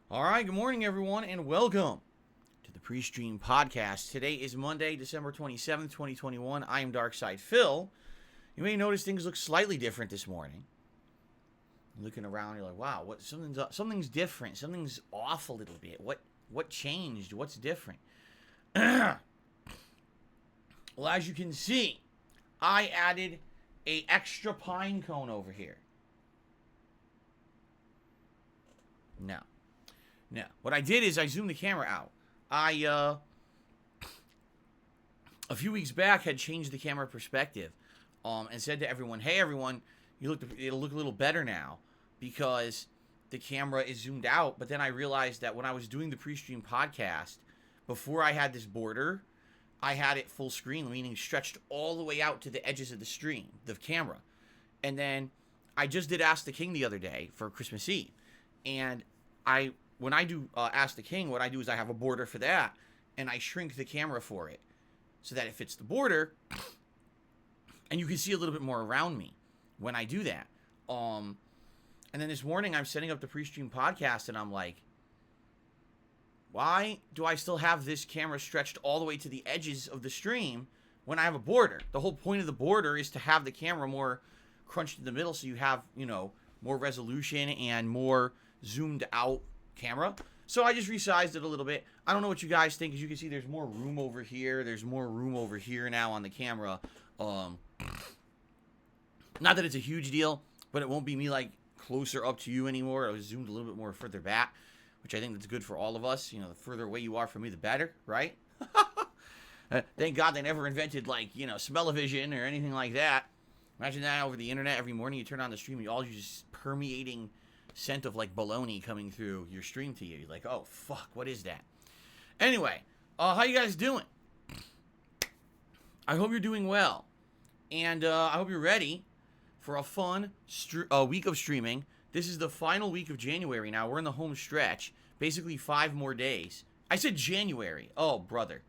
All right, good morning, everyone, and welcome to the PreStream podcast. Today is Monday, December 27th, 2021. I am Darkside Phil. You may notice things look slightly different this morning. Looking around, you're like, wow, something's different. Something's off a little bit. What changed? What's different? Well, as you can see, I added a extra pine cone over here. Now, what I did is I zoomed the camera out. A few weeks back had changed the camera perspective, and said to everyone, "Hey, everyone, it'll look a little better now because the camera is zoomed out." But then I realized that when I was doing the PreStream podcast, before I had this border, I had it full screen, meaning stretched all the way out to the edges of the camera. And then I just did Ask the King the other day for Christmas Eve, and when I do Ask the King, what I do is I have a border for that, and I shrink the camera for it so that it fits the border, and you can see a little bit more around me when I do that. And then this morning I'm setting up the PreStream podcast, and I'm like, why do I still have this camera stretched all the way to the edges of the stream when I have a border? The whole point of the border is to have the camera more crunched in the middle so you have, more resolution and more zoomed out camera. So I just resized it a little bit. I don't know what you guys think. As you can see, there's more room over here. There's more room over here now on the camera. Not that it's a huge deal, but it won't be me like closer up to you anymore. I was zoomed a little bit more further back, which I think that's good for all of us. The further away you are from me, the better, right? Thank God they never invented smell-o-vision or anything like that. Imagine that over the internet every morning. You turn on the stream, you all just permeating scent of like bologna coming through your stream to you. You're like, oh fuck, what is that? Anyway, how you guys doing? I hope you're doing well, and I hope you're ready for a fun week of streaming. This is the final week of January now. We're in the home stretch. Basically 5 more days. I said January. Oh, brother.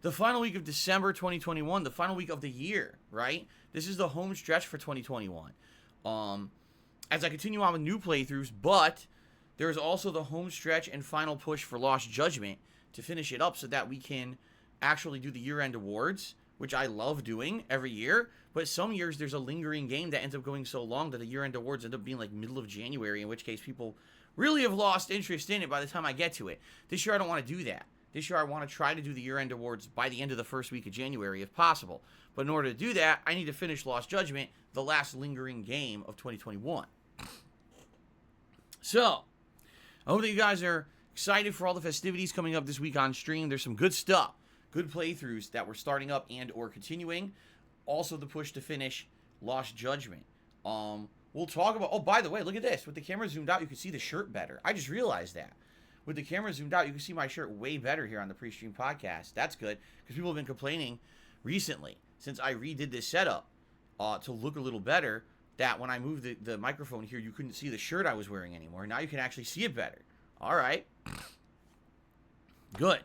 The final week of December 2021. The final week of the year, right? This is the home stretch for 2021. As I continue on with new playthroughs, but there is also the home stretch and final push for Lost Judgment to finish it up so that we can actually do the year-end awards, which I love doing every year. But some years there's a lingering game that ends up going so long that the year-end awards end up being like middle of January, in which case people really have lost interest in it by the time I get to it. This year I don't want to do that. This year I want to try to do the year-end awards by the end of the first week of January if possible. But in order to do that, I need to finish Lost Judgment, the last lingering game of 2021. So, I hope that you guys are excited for all the festivities coming up this week on stream. There's some good stuff, good playthroughs that we're starting up and or continuing. Also the push to finish Lost Judgment. We'll talk about, oh, by the way, look at this. With the camera zoomed out, you can see the shirt better. I just realized that. With the camera zoomed out, you can see my shirt way better here on the PreStream podcast. That's good, because people have been complaining recently, since I redid this setup to look a little better, that when I moved the microphone here, you couldn't see the shirt I was wearing anymore. Now you can actually see it better. All right. Good.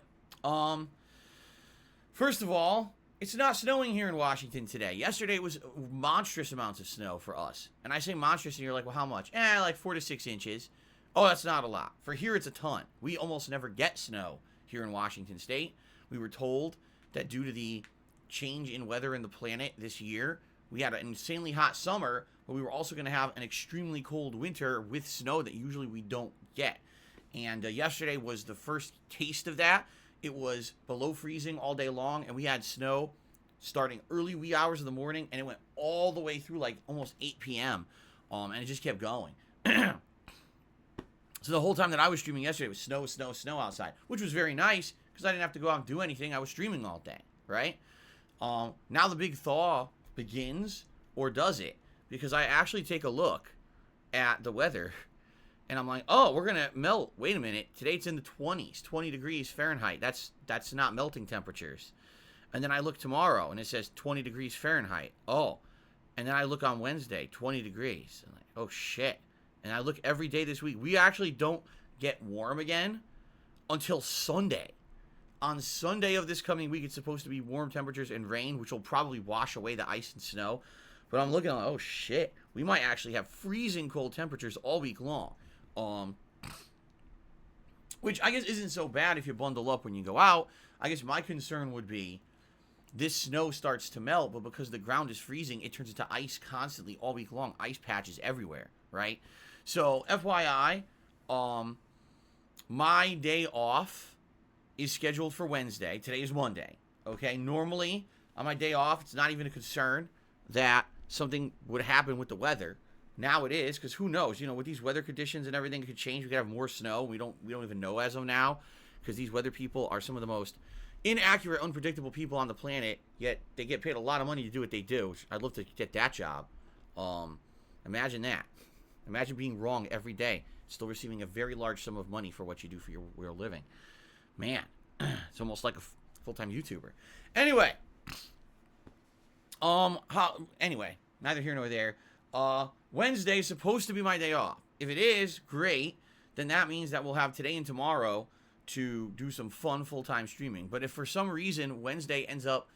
First of all, it's not snowing here in Washington today. Yesterday it was monstrous amounts of snow for us. And I say monstrous, and you're like, well, how much? Like 4 to 6 inches. Oh, that's not a lot. For here, it's a ton. We almost never get snow here in Washington State. We were told that due to the change in weather in the planet this year, we had an insanely hot summer, but we were also going to have an extremely cold winter with snow that usually we don't get. And yesterday was the first taste of that. It was below freezing all day long, and we had snow starting early wee hours of the morning, and it went all the way through like almost 8 p.m., and it just kept going. So the whole time that I was streaming yesterday, it was snow, snow, snow outside, which was very nice because I didn't have to go out and do anything. I was streaming all day, right? Now the big thaw begins, or does it? Because I actually take a look at the weather, and I'm like, oh, we're going to melt. Wait a minute. Today it's in the 20s, 20 degrees Fahrenheit. That's not melting temperatures. And then I look tomorrow, and it says 20 degrees Fahrenheit. Oh. And then I look on Wednesday, 20 degrees. I'm like, oh, shit. And I look every day this week. We actually don't get warm again until Sunday. On Sunday of this coming week, it's supposed to be warm temperatures and rain, which will probably wash away the ice and snow. But I'm looking like, oh, shit. We might actually have freezing cold temperatures all week long. which I guess isn't so bad if you bundle up when you go out. I guess my concern would be this snow starts to melt, but because the ground is freezing, it turns into ice constantly all week long. Ice patches everywhere, right? So, FYI, my day off is scheduled for Wednesday. Today is Monday, okay? Normally, on my day off, it's not even a concern that something would happen with the weather. Now it is, because who knows? You know, with these weather conditions and everything, it could change. We could have more snow. We don't even know as of now, because these weather people are some of the most inaccurate, unpredictable people on the planet, yet they get paid a lot of money to do what they do. I'd love to get that job. Imagine that. Imagine being wrong every day, still receiving a very large sum of money for what you do for your living. Man, it's almost like a full-time YouTuber. Anyway, anyway, neither here nor there. Wednesday is supposed to be my day off. If it is, great. Then that means that we'll have today and tomorrow to do some fun full-time streaming. But if for some reason Wednesday ends up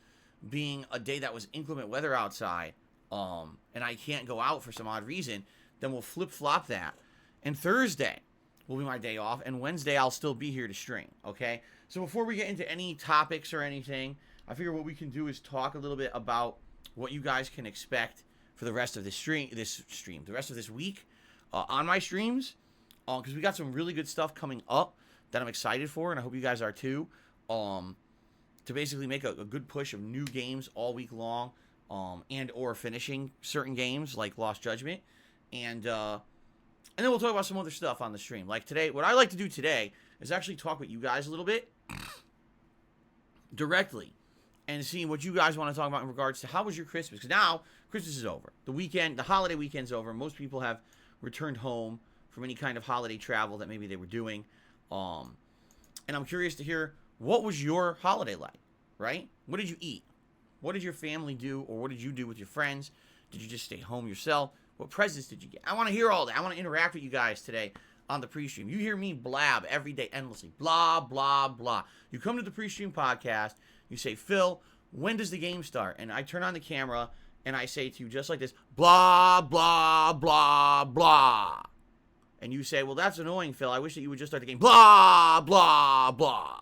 being a day that was inclement weather outside, and I can't go out for some odd reason, then we'll flip-flop that. And Thursday will be my day off, and Wednesday I'll still be here to stream, okay? So before we get into any topics or anything, I figure what we can do is talk a little bit about what you guys can expect for the rest of the the rest of this week on my streams, because we got some really good stuff coming up that I'm excited for, and I hope you guys are too, to basically make a good push of new games all week long, and or finishing certain games like Lost Judgment, and then we'll talk about some other stuff on the stream. Like today, what I like to do today is actually talk with you guys a little bit directly and see what you guys want to talk about in regards to how was your Christmas. Because now Christmas is over. The holiday weekend's over. Most people have returned home from any kind of holiday travel that maybe they were doing. And I'm curious to hear, what was your holiday like, right? What did you eat? What did your family do, or what did you do with your friends? Did you just stay home yourself? What presents did you get? I want to hear all that. I want to interact with you guys today on the pre-stream. You hear me blab every day endlessly. Blah, blah, blah. You come to the pre-stream podcast. You say, Phil, when does the game start? And I turn on the camera, and I say to you just like this, blah, blah, blah, blah. And you say, well, that's annoying, Phil. I wish that you would just start the game. Blah, blah, blah.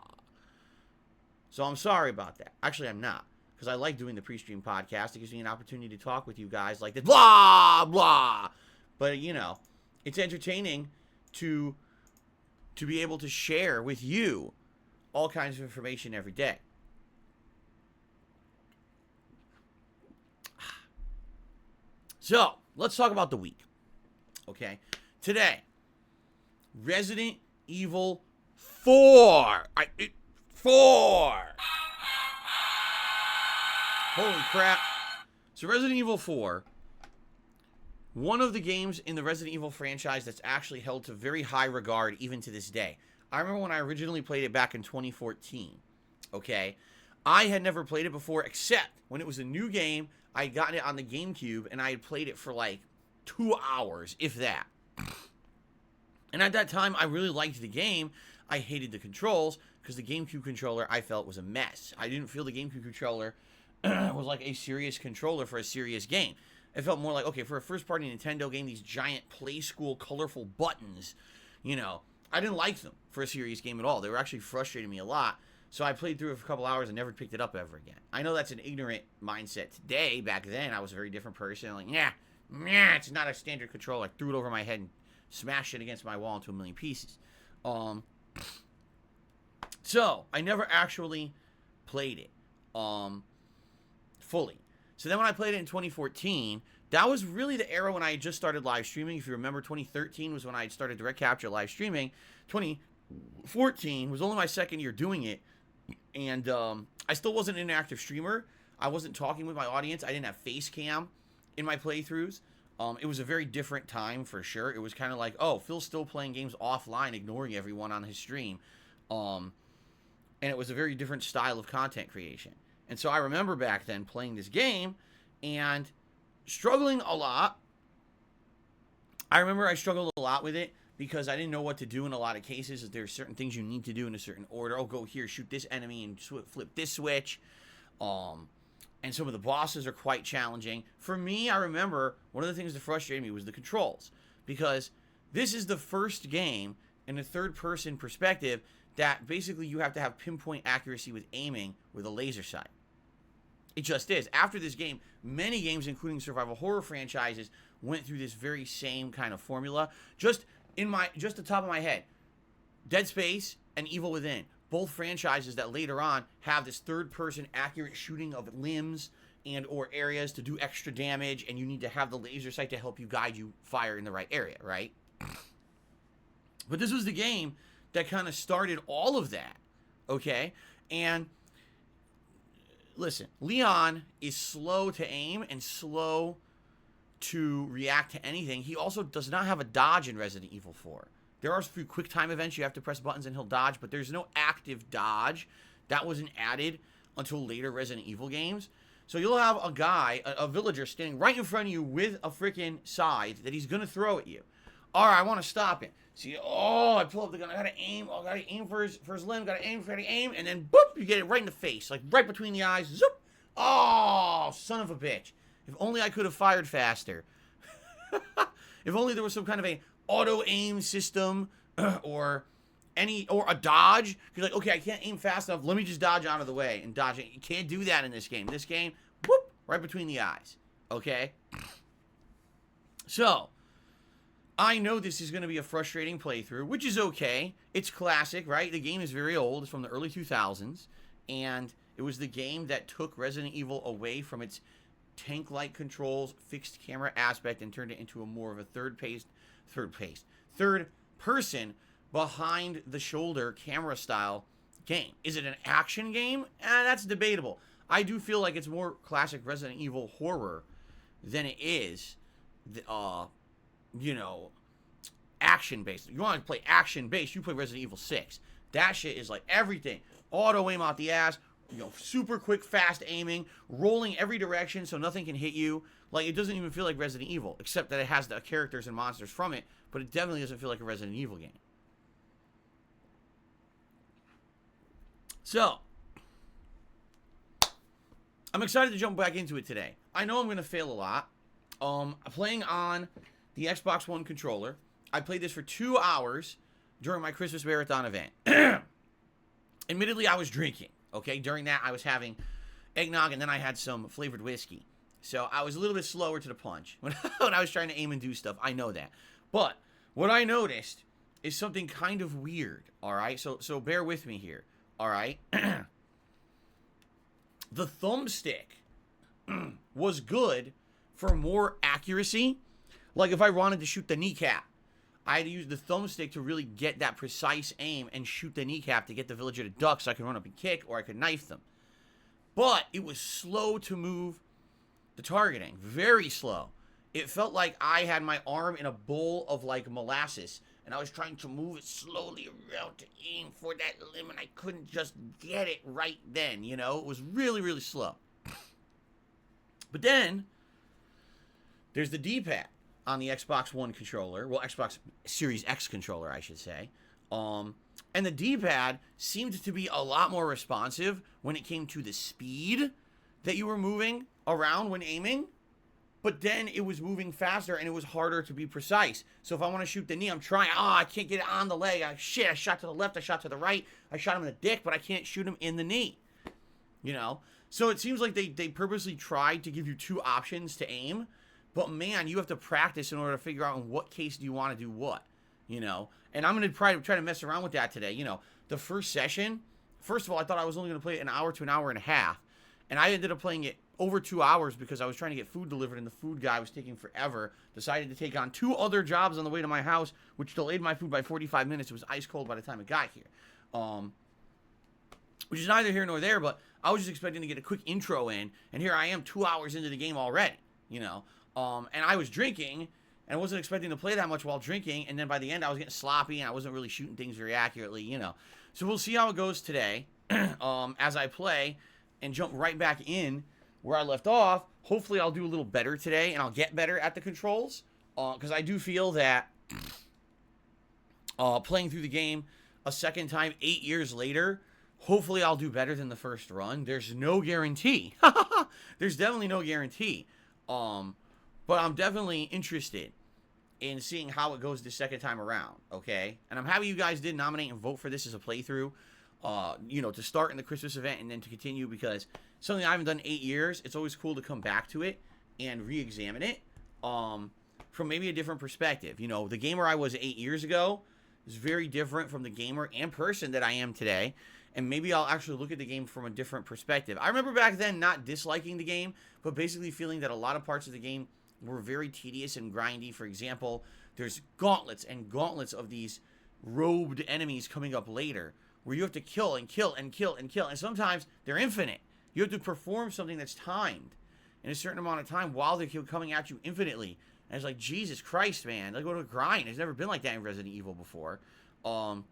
So I'm sorry about that. Actually, I'm not. Because I like doing the pre-stream podcast. It gives me an opportunity to talk with you guys like this. Blah, blah. But, you know, it's entertaining to be able to share with you all kinds of information every day. So, let's talk about the week. Okay? Today, Resident Evil 4. 4. Holy crap. So Resident Evil 4, one of the games in the Resident Evil franchise that's actually held to very high regard even to this day. I remember when I originally played it back in 2014, okay? I had never played it before, except when it was a new game. I had gotten it on the GameCube, and I had played it for like 2 hours, if that. And at that time, I really liked the game. I hated the controls, because the GameCube controller I felt was a mess. I didn't feel the GameCube controller was like a serious controller for a serious game. It felt more like, okay, for a first-party Nintendo game, these giant Play School colorful buttons, you know, I didn't like them for a serious game at all. They were actually frustrating me a lot. So I played through it for a couple hours and never picked it up ever again. I know that's an ignorant mindset today. Back then, I was a very different person. Like, it's not a standard controller. I threw it over my head and smashed it against my wall into a million pieces. So I never actually played it fully. So then when I played it in 2014, that was really the era when I had just started live streaming. If you remember, 2013 was when I had started Direct Capture live streaming. 2014 was only my second year doing it. And I still wasn't an active streamer. I wasn't talking with my audience. I didn't have face cam in my playthroughs. It was a very different time for sure. It was kind of like, oh, Phil's still playing games offline, ignoring everyone on his stream. And it was a very different style of content creation. And so I remember back then playing this game and struggling a lot. I remember I struggled a lot with it because I didn't know what to do in a lot of cases. There's certain things you need to do in a certain order. Oh, go here, shoot this enemy, and flip this switch. And some of the bosses are quite challenging. For me, I remember one of the things that frustrated me was the controls. Because this is the first game in a third-person perspective that basically you have to have pinpoint accuracy with aiming with a laser sight. It just is. After this game, many games, including survival horror franchises, went through this very same kind of formula. Just the top of my head, Dead Space and Evil Within, both franchises that later on have this third-person accurate shooting of limbs and or areas to do extra damage, and you need to have the laser sight to help you guide you fire in the right area, right? But this was the game that kind of started all of that, okay? And listen, Leon is slow to aim and slow to react to anything. He also does not have a dodge in Resident Evil 4. There are a few quick time events you have to press buttons and he'll dodge, but there's no active dodge. That wasn't added until later Resident Evil games. So you'll have a guy, a villager, standing right in front of you with a freaking scythe that he's going to throw at you. All right, I want to stop him. See, I pull up the gun. I got to aim. I got to aim for his limb. Got to aim. And then, boop, you get it right in the face. Like, right between the eyes. Zoop. Oh, son of a bitch. If only I could have fired faster. If only there was some kind of a auto-aim system or a dodge. You're like, okay, I can't aim fast enough. Let me just dodge out of the way and dodge it. You can't do that in this game. This game, whoop, right between the eyes. Okay? So, I know this is going to be a frustrating playthrough, which is okay. It's classic, right? The game is very old. It's from the early 2000s. And it was the game that took Resident Evil away from its tank-like controls, fixed camera aspect, and turned it into a more of a third-person, behind-the-shoulder camera-style game. Is it an action game? That's debatable. I do feel like it's more classic Resident Evil horror than it is, action-based. You want to play action-based, you play Resident Evil 6. That shit is like everything. Auto-aim out the ass, super quick, fast aiming, rolling every direction so nothing can hit you. Like, it doesn't even feel like Resident Evil, except that it has the characters and monsters from it, but it definitely doesn't feel like a Resident Evil game. So, I'm excited to jump back into it today. I know I'm going to fail a lot. Playing on the Xbox One controller, I played this for 2 hours during my Christmas marathon event. Admittedly, I was drinking, okay? During that, I was having eggnog, and then I had some flavored whiskey. So I was a little bit slower to the punch when I was trying to aim and do stuff. I know that. But what I noticed is something kind of weird, all right? So bear with me here, all right? The thumbstick was good for more accuracy. Like if I wanted to shoot the kneecap, I had to use the thumbstick to really get that precise aim and shoot the kneecap to get the villager to duck so I could run up and kick or I could knife them. But it was slow to move the targeting. Very slow. It felt like I had my arm in a bowl of like molasses and I was trying to move it slowly around to aim for that limb and I couldn't just get it right then, It was really, really slow. But then there's the D-pad on the Xbox One controller. Well, Xbox Series X controller, I should say. And the D-pad seemed to be a lot more responsive when it came to the speed that you were moving around when aiming. But then it was moving faster and it was harder to be precise. So if I want to shoot the knee, I'm trying. I can't get it on the leg. I shot to the left. I shot to the right. I shot him in the dick, but I can't shoot him in the knee. So it seems like they purposely tried to give you two options to aim. But man, you have to practice in order to figure out in what case do you want to do what, And I'm going to try to mess around with that today. The first session, first of all, I thought I was only going to play it an hour to an hour and a half. And I ended up playing it over 2 hours because I was trying to get food delivered and the food guy was taking forever. Decided to take on 2 other jobs on the way to my house, which delayed my food by 45 minutes. It was ice cold by the time it got here. Which is neither here nor there, but I was just expecting to get a quick intro in. And here I am 2 hours into the game already, And I was drinking, and I wasn't expecting to play that much while drinking, and then by the end, I was getting sloppy, and I wasn't really shooting things very accurately, So we'll see how it goes today as I play and jump right back in where I left off. Hopefully, I'll do a little better today, and I'll get better at the controls, because I do feel that playing through the game a second time 8 years later, hopefully I'll do better than the first run. There's no guarantee. There's definitely no guarantee. But I'm definitely interested in seeing how it goes the second time around, okay? And I'm happy you guys did nominate and vote for this as a playthrough, you know, to start in the Christmas event and then to continue, because something I haven't done in 8 years, it's always cool to come back to it and re-examine it from maybe a different perspective. You know, the gamer I was 8 years ago is very different from the gamer and person that I am today, and maybe I'll actually look at the game from a different perspective. I remember back then not disliking the game, but basically feeling that a lot of parts of the game were very tedious and grindy. For example, there's gauntlets and gauntlets of these robed enemies coming up later, where you have to kill and kill and kill and kill, and sometimes they're infinite. You have to perform something that's timed in a certain amount of time while they're coming at you infinitely. And it's like, Jesus Christ, man, like, what a grind. It's never been like that in Resident Evil before. I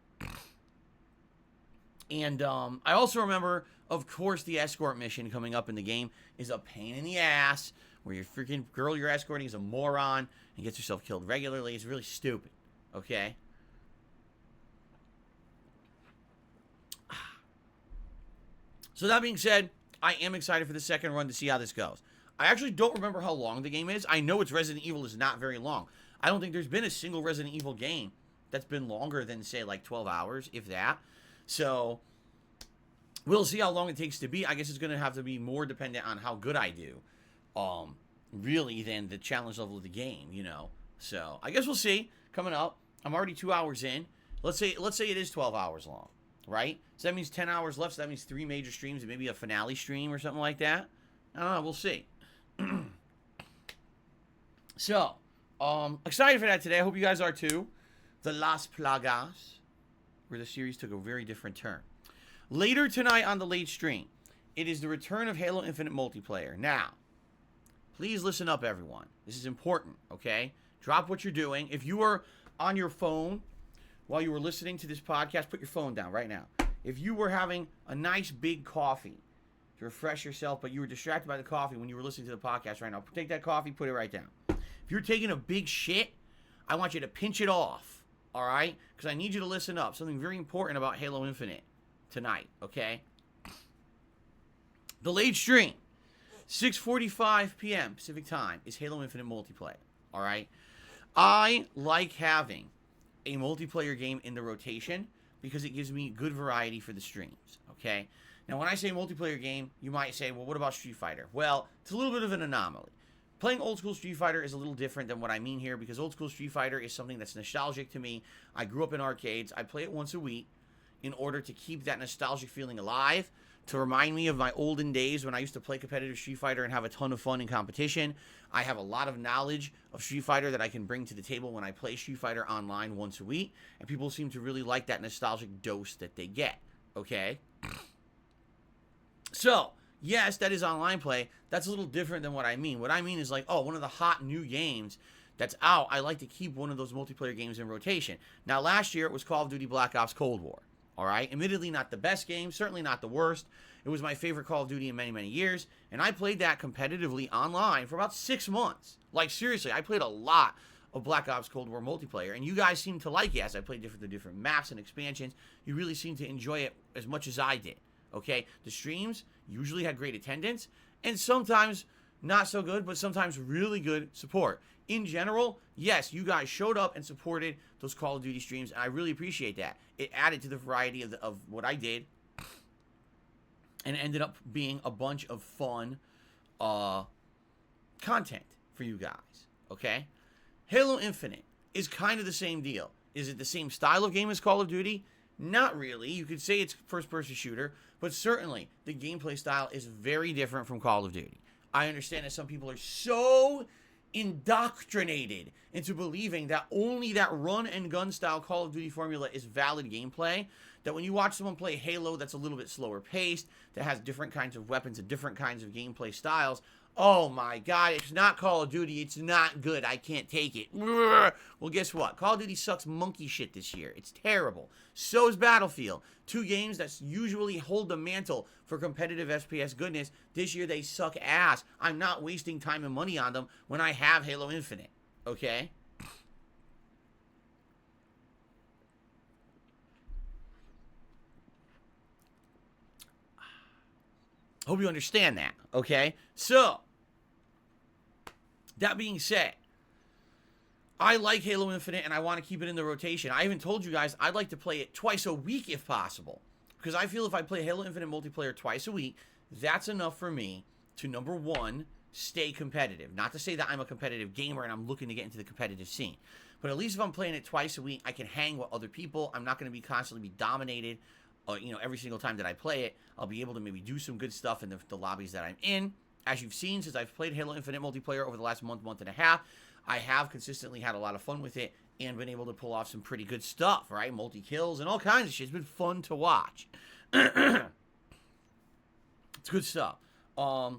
also remember, of course, the escort mission coming up in the game is a pain in the ass, where your freaking girl you're escorting is a moron and gets herself killed regularly. It's really stupid, okay? So that being said, I am excited for the second run to see how this goes. I actually don't remember how long the game is. I know it's Resident Evil is not very long. I don't think there's been a single Resident Evil game that's been longer than, say, like 12 hours, if that. So we'll see how long it takes to beat. I guess it's going to have to be more dependent on how good I do, really, than the challenge level of the game, you know. So I guess we'll see. Coming up, I'm already 2 hours in. Let's say it is 12 hours long, right? So that means 10 hours left. So that means 3 major streams and maybe a finale stream or something like that. I don't know. We'll see. So, excited for that today. I hope you guys are too. The Las Plagas, where the series took a very different turn. Later tonight on the late stream, it is the return of Halo Infinite multiplayer. Now, please listen up, everyone. This is important, okay? Drop what you're doing. If you are on your phone while you were listening to this podcast, put your phone down right now. If you were having a nice big coffee to refresh yourself, but you were distracted by the coffee when you were listening to the podcast right now, take that coffee, put it right down. If you're taking a big shit, I want you to pinch it off, all right? Because I need you to listen up. Something very important about Halo Infinite tonight, okay? The late stream, 6:45 p.m. Pacific time, is Halo Infinite multiplayer, all right? I like having a multiplayer game in the rotation because it gives me good variety for the streams, okay? Now, when I say multiplayer game, you might say, well, what about Street Fighter? Well, it's a little bit of an anomaly. Playing old school Street Fighter is a little different than what I mean here, because old school Street Fighter is something that's nostalgic to me. I grew up in arcades. I play it once a week in order to keep that nostalgic feeling alive, to remind me of my olden days when I used to play competitive Street Fighter and have a ton of fun in competition. I have a lot of knowledge of Street Fighter that I can bring to the table when I play Street Fighter online once a week, and people seem to really like that nostalgic dose that they get, okay? So, yes, that is online play. That's a little different than what I mean. What I mean is like, oh, one of the hot new games that's out, I like to keep one of those multiplayer games in rotation. Now, last year, it was Call of Duty Black Ops Cold War, all right? Admittedly, not the best game, certainly not the worst. It was my favorite Call of Duty in many, many years, and I played that competitively online for about 6 months. Like, seriously, I played a lot of Black Ops Cold War multiplayer, and you guys seem to like it as I played the different maps and expansions. You really seem to enjoy it as much as I did. Okay, the streams usually had great attendance, and sometimes not so good, but sometimes really good support. In general, yes, you guys showed up and supported those Call of Duty streams, and I really appreciate that. It added to the variety of what I did, and it ended up being a bunch of fun content for you guys, okay? Halo Infinite is kind of the same deal. Is it the same style of game as Call of Duty? Not really. You could say it's first-person shooter, but certainly the gameplay style is very different from Call of Duty. I understand that some people are so indoctrinated into believing that only that run-and-gun style Call of Duty formula is valid gameplay, that when you watch someone play Halo that's a little bit slower paced, that has different kinds of weapons and different kinds of gameplay styles, oh my god, it's not Call of Duty, it's not good, I can't take it. Well, guess what? Call of Duty sucks monkey shit this year. It's terrible. So is Battlefield. 2 games that usually hold the mantle for competitive FPS goodness. This year they suck ass. I'm not wasting time and money on them when I have Halo Infinite. Okay? Hope you understand that. Okay? So, that being said, I like Halo Infinite, and I want to keep it in the rotation. I even told you guys I'd like to play it twice a week if possible. Because I feel if I play Halo Infinite multiplayer twice a week, that's enough for me to, number one, stay competitive. Not to say that I'm a competitive gamer and I'm looking to get into the competitive scene. But at least if I'm playing it twice a week, I can hang with other people. I'm not going to be constantly dominated, every single time that I play it. I'll be able to maybe do some good stuff in the lobbies that I'm in. As you've seen, since I've played Halo Infinite multiplayer over the last month and a half, I have consistently had a lot of fun with it and been able to pull off some pretty good stuff, right? Multi-kills and all kinds of shit. It's been fun to watch. It's good stuff. But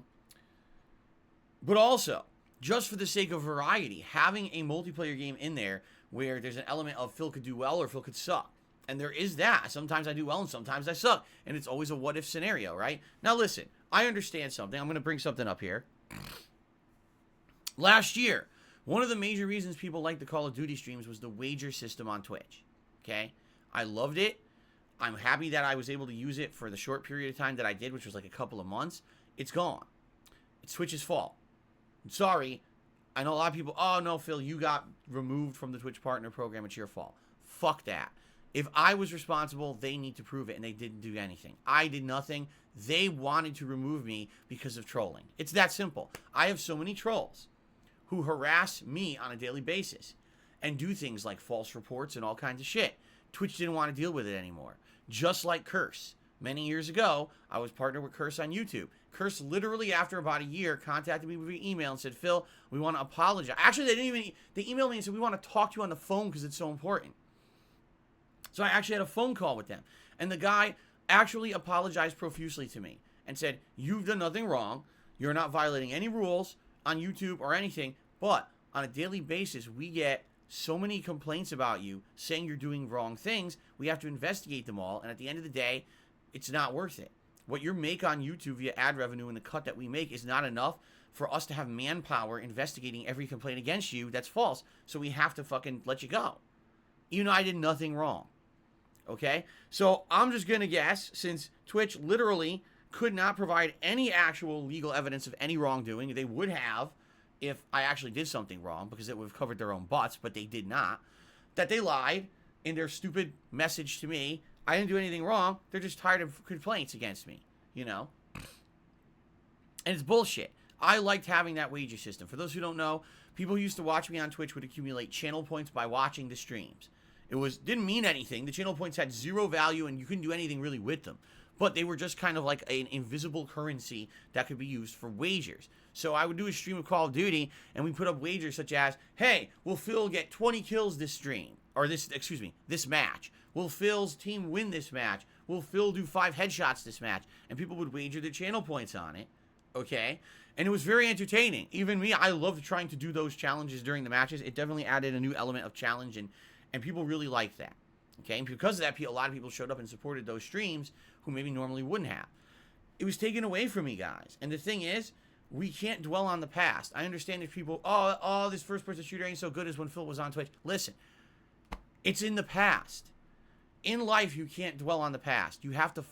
also, just for the sake of variety, having a multiplayer game in there where there's an element of Phil could do well or Phil could suck. And there is that. Sometimes I do well and sometimes I suck. And it's always a what-if scenario, right? Now listen, I understand something. I'm going to bring something up here. Last year, one of the major reasons people liked the Call of Duty streams was the wager system on Twitch. Okay? I loved it. I'm happy that I was able to use it for the short period of time that I did, which was like a couple of months. It's gone. It's Twitch's fault. I'm sorry. I know a lot of people, oh no, Phil, you got removed from the Twitch partner program. It's your fault. Fuck that. If I was responsible, they need to prove it, and they didn't do anything. I did nothing. They wanted to remove me because of trolling. It's that simple. I have so many trolls who harass me on a daily basis and do things like false reports and all kinds of shit. Twitch didn't want to deal with it anymore. Just like Curse. Many years ago, I was partnered with Curse on YouTube. Curse literally after about a year contacted me via email and said, Phil, we want to apologize. Actually, they emailed me and said, we want to talk to you on the phone because it's so important. So I actually had a phone call with them. And the guy actually apologized profusely to me and said, you've done nothing wrong. You're not violating any rules on YouTube or anything. But on a daily basis, we get so many complaints about you saying you're doing wrong things. We have to investigate them all. And at the end of the day, it's not worth it. What you make on YouTube via ad revenue and the cut that we make is not enough for us to have manpower investigating every complaint against you that's false. So we have to fucking let you go. Even though I did nothing wrong. Okay? So I'm just going to guess, since Twitch literally could not provide any actual legal evidence of any wrongdoing, they would have if I actually did something wrong, because it would have covered their own butts, but they did not, that they lied in their stupid message to me. I didn't do anything wrong. They're just tired of complaints against me, you know? And it's bullshit. I liked having that wager system. For those who don't know, people who used to watch me on Twitch would accumulate channel points by watching the streams. Didn't mean anything. The channel points had zero value and you couldn't do anything really with them. But they were just kind of like an invisible currency that could be used for wagers. So I would do a stream of Call of Duty and we put up wagers such as, hey, will Phil get 20 kills this stream? Or this match. Will Phil's team win this match? Will Phil do 5 headshots this match? And people would wager their channel points on it. Okay? And it was very entertaining. Even me, I loved trying to do those challenges during the matches. It definitely added a new element of challenge, and people really liked that. Okay? And because of that, a lot of people showed up and supported those streams who maybe normally wouldn't have. It was taken away from me, guys. And the thing is, we can't dwell on the past. I understand if people, this first-person shooter ain't so good as when Phil was on Twitch. Listen, it's in the past. In life, you can't dwell on the past. You have to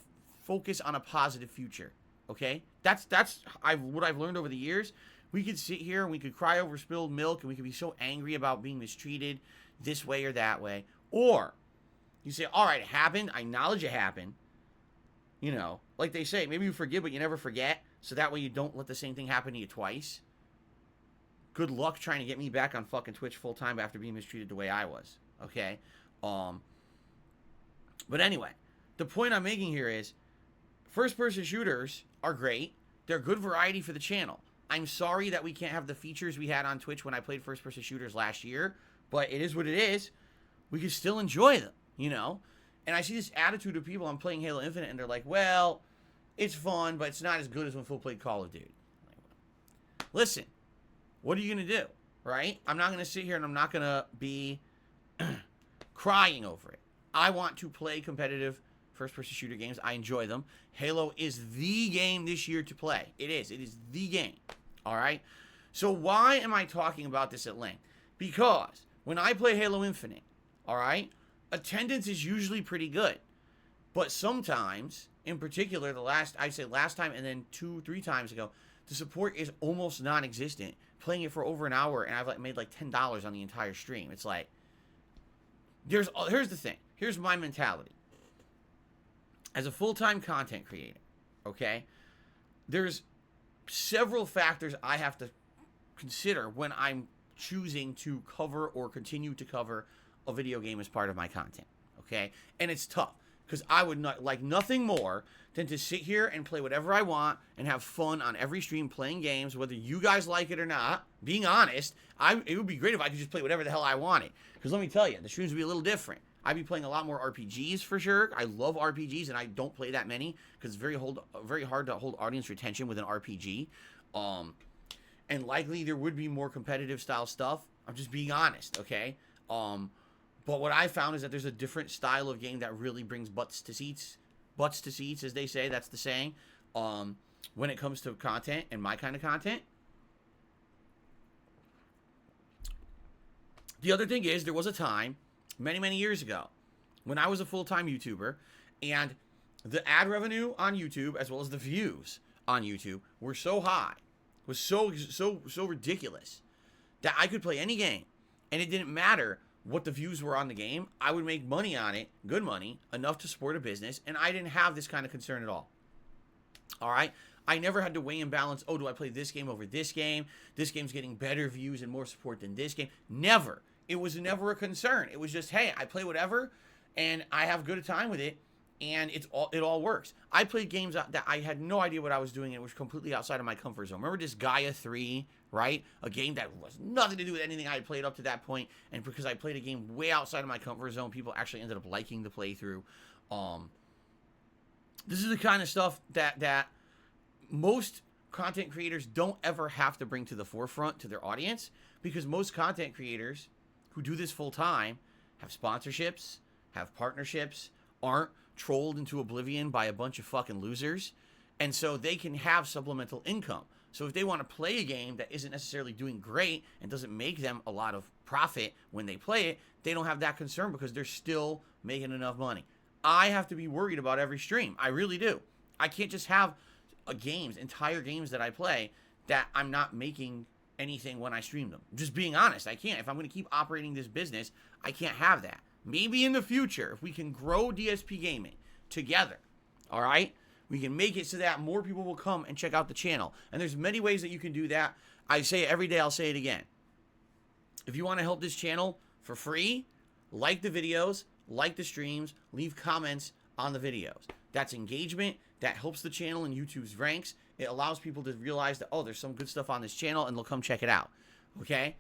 focus on a positive future. Okay? That's what I've learned over the years. We could sit here and we could cry over spilled milk and we could be so angry about being mistreated this way or that way. Or you say, all right, it happened. I acknowledge it happened. You know, like they say, maybe you forgive, but you never forget. So that way you don't let the same thing happen to you twice. Good luck trying to get me back on fucking Twitch full time after being mistreated the way I was. Okay? But anyway, the point I'm making here is first-person shooters are great. They're good variety for the channel. I'm sorry that we can't have the features we had on Twitch when I played first-person shooters last year, but it is what it is. We can still enjoy them, you know? And I see this attitude of people, I'm playing Halo Infinite, and they're like, well, it's fun, but it's not as good as when Phil played Call of Duty. Listen, what are you going to do, right? I'm not going to sit here and I'm not going to be crying over it. I want to play competitive first-person shooter games. I enjoy them. Halo is the game this year to play. It is. It is the game. All right? So why am I talking about this at length? Because when I play Halo Infinite, all right, attendance is usually pretty good. But sometimes, in particular, last time and then 2-3 times ago, the support is almost non-existent playing it for over an hour, and I've like made like $10 on the entire stream. It's like, here's the thing. Here's my mentality. As a full-time content creator, okay, there's several factors I have to consider when I'm choosing to cover or continue to cover a video game as part of my content, okay? And it's tough, because I would not like nothing more than to sit here and play whatever I want and have fun on every stream playing games, whether you guys like it or not. Being honest, it would be great if I could just play whatever the hell I wanted. Because let me tell you, the streams would be a little different. I'd be playing a lot more RPGs for sure. I love RPGs, and I don't play that many because it's very hard to hold audience retention with an RPG. And likely there would be more competitive style stuff. I'm just being honest, okay? But what I found is that there's a different style of game that really brings butts to seats, as they say. That's the saying. When it comes to content and my kind of content. The other thing is, there was a time many, many years ago when I was a full-time YouTuber, and the ad revenue on YouTube as well as the views on YouTube were so high, was so ridiculous, that I could play any game, and it didn't matter what the views were on the game. I would make money on it, good money, enough to support a business, and I didn't have this kind of concern at all. All right? I never had to weigh and balance, oh, do I play this game over this game? This game's getting better views and more support than this game. Never. It was never a concern. It was just, hey, I play whatever, and I have good time with it, and it all works. I played games that I had no idea what I was doing, and it was completely outside of my comfort zone. Remember this Gaia 3, right? A game that was nothing to do with anything I had played up to that point, and because I played a game way outside of my comfort zone, people actually ended up liking the playthrough. This is the kind of stuff that most content creators don't ever have to bring to the forefront to their audience, because most content creators who do this full time have sponsorships, have partnerships, aren't trolled into oblivion by a bunch of fucking losers, and so they can have supplemental income. So if they want to play a game that isn't necessarily doing great and doesn't make them a lot of profit when they play it, they don't have that concern because they're still making enough money. I have to be worried about every stream. I really do. I can't just have entire games that I play that I'm not making anything when I stream them. Just being honest, I can't. If I'm going to keep operating this business, I can't have that. Maybe in the future, if we can grow DSPGaming together, all right, we can make it so that more people will come and check out the channel. And there's many ways that you can do that. I say it every day, I'll say it again. If you want to help this channel for free, like the videos, like the streams, leave comments on the videos. That's engagement. That helps the channel in YouTube's ranks. It allows people to realize that, oh, there's some good stuff on this channel, and they'll come check it out. Okay?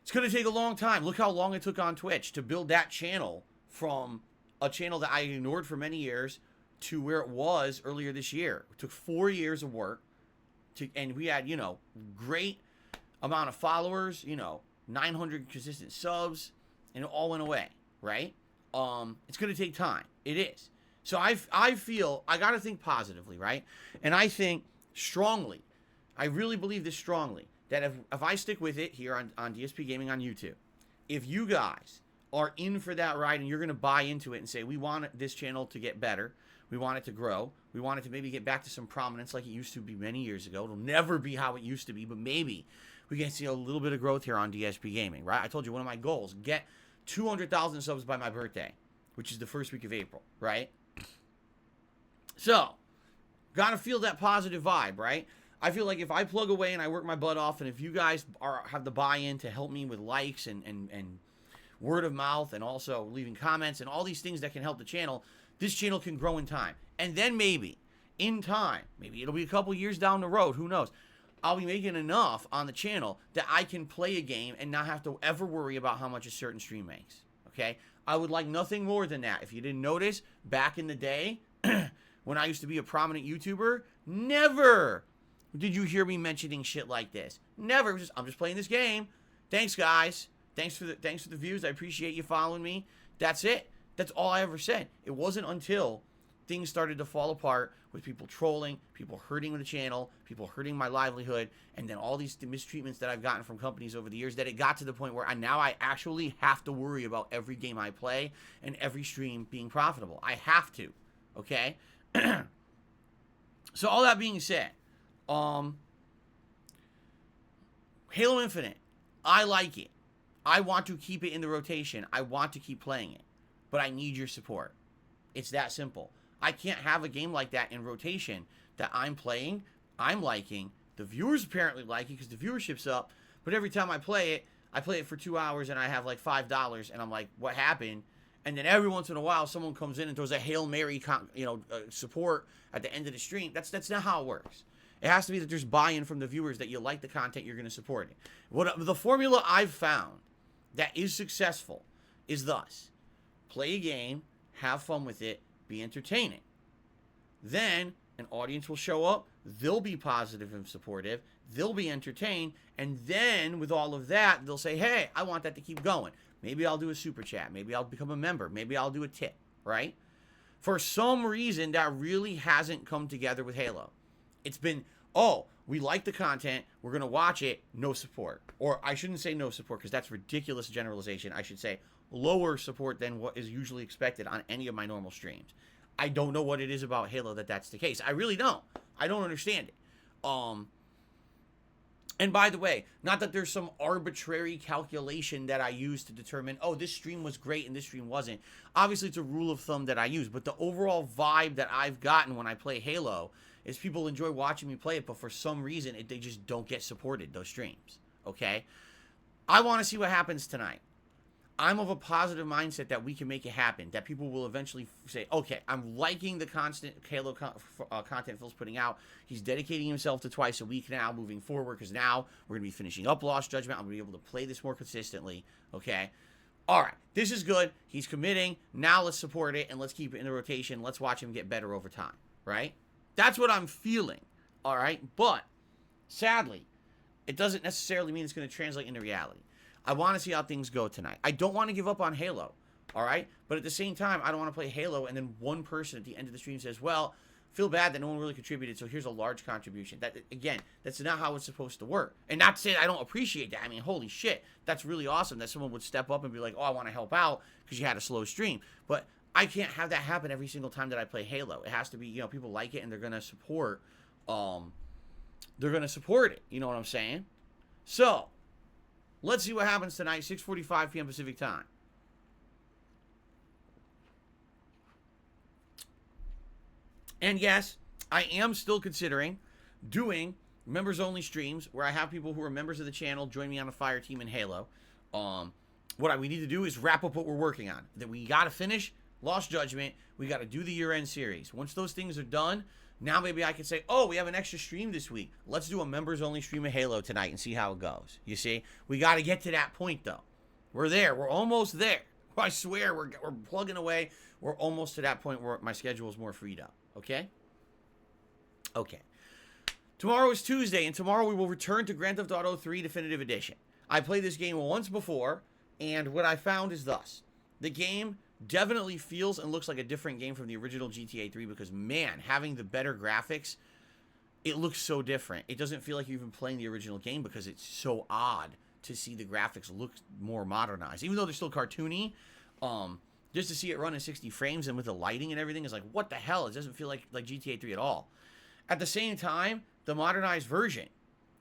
It's going to take a long time. Look how long it took on Twitch to build that channel from a channel that I ignored for many years to where it was earlier this year. It took 4 years of work, and we had, great amount of followers, 900 consistent subs, and it all went away, right? It's going to take time. It is. So I feel, I got to think positively, right? And I think strongly, I really believe this strongly, that if I stick with it here on DSPGaming on YouTube, if you guys are in for that ride and you're going to buy into it and say, we want this channel to get better, we want it to grow, we want it to maybe get back to some prominence like it used to be many years ago. It'll never be how it used to be, but maybe we can see a little bit of growth here on DSPGaming, right? I told you one of my goals, get 200,000 subs by my birthday, which is the first week of April, right? So, gotta feel that positive vibe, right? I feel like if I plug away and I work my butt off, and if you guys have the buy-in to help me with likes and word of mouth, and also leaving comments and all these things that can help the channel, this channel can grow in time. And then maybe, in time, maybe it'll be a couple years down the road, who knows, I'll be making enough on the channel that I can play a game and not have to ever worry about how much a certain stream makes, okay? I would like nothing more than that. If you didn't notice, back in the day, when I used to be a prominent YouTuber, never did you hear me mentioning shit like this. Never. It was just, I'm just playing this game. Thanks, guys. Thanks for the views. I appreciate you following me. That's it. That's all I ever said. It wasn't until things started to fall apart with people trolling, people hurting the channel, people hurting my livelihood, and then all these mistreatments that I've gotten from companies over the years, that it got to the point where now I actually have to worry about every game I play and every stream being profitable. I have to. Okay? So all that being said, Halo Infinite, I like it. I want to keep it in the rotation. I want to keep playing it. But I need your support. It's that simple. I can't have a game like that in rotation that I'm playing, I'm liking, the viewers apparently like it because the viewership's up, but every time I play it for 2 hours and I have like $5 and I'm like, what happened? And then every once in a while someone comes in and throws a Hail Mary support at the end of the stream. That's not how it works. It has to be that there's buy-in from the viewers that you like the content, you're going to support it. The formula I've found that is successful is thus: play a game, have fun with it, be entertaining. Then an audience will show up, they'll be positive and supportive, they'll be entertained, and then with all of that, they'll say, hey, I want that to keep going. Maybe I'll do a super chat, maybe I'll become a member, maybe I'll do a tip, right? For some reason, that really hasn't come together with Halo. It's been, oh, we like the content, we're going to watch it, no support. Or I shouldn't say no support because that's ridiculous generalization. I should say lower support than what is usually expected on any of my normal streams. I don't know what it is about Halo that's the case. I really don't. I don't understand it. And by the way, not that there's some arbitrary calculation that I use to determine, oh, this stream was great and this stream wasn't. Obviously, it's a rule of thumb that I use, but the overall vibe that I've gotten when I play Halo is people enjoy watching me play it, but for some reason, they just don't get supported, those streams, okay? I want to see what happens tonight. I'm of a positive mindset that we can make it happen, that people will eventually say, okay, I'm liking the constant Halo content Phil's putting out. He's dedicating himself to twice a week now moving forward because now we're going to be finishing up Lost Judgment. I'm going to be able to play this more consistently, okay? All right, this is good. He's committing. Now let's support it and let's keep it in the rotation. Let's watch him get better over time, right? That's what I'm feeling, all right? But sadly, it doesn't necessarily mean it's going to translate into reality. I want to see how things go tonight. I don't want to give up on Halo, all right? But at the same time, I don't want to play Halo and then one person at the end of the stream says, well, feel bad that no one really contributed, so here's a large contribution. That, again, that's not how it's supposed to work. And not to say I don't appreciate that. I mean, holy shit, that's really awesome that someone would step up and be like, oh, I want to help out because you had a slow stream. But I can't have that happen every single time that I play Halo. It has to be, people like it and they're going to support, it. You know what I'm saying? So, let's see what happens tonight, 6:45 p.m. Pacific time. And yes, I am still considering doing members-only streams where I have people who are members of the channel join me on a fire team in Halo. What we need to do is wrap up what we're working on. That we got to finish Lost Judgment. We got to do the year-end series. Once those things are done, now maybe I can say, oh, we have an extra stream this week. Let's do a members-only stream of Halo tonight and see how it goes. You see? We got to get to that point, though. We're there. We're almost there. I swear, we're plugging away. We're almost to that point where my schedule is more freed up. Okay? Okay. Tomorrow is Tuesday, and tomorrow we will return to Grand Theft Auto 3 Definitive Edition. I played this game once before, and what I found is thus. The game definitely feels and looks like a different game from the original GTA 3 because, man, having the better graphics, it looks so different. It doesn't feel like you're even playing the original game because it's so odd to see the graphics look more modernized. Even though they're still cartoony, just to see it run in 60 frames and with the lighting and everything is like, what the hell? It doesn't feel like GTA 3 at all. At the same time, the modernized version,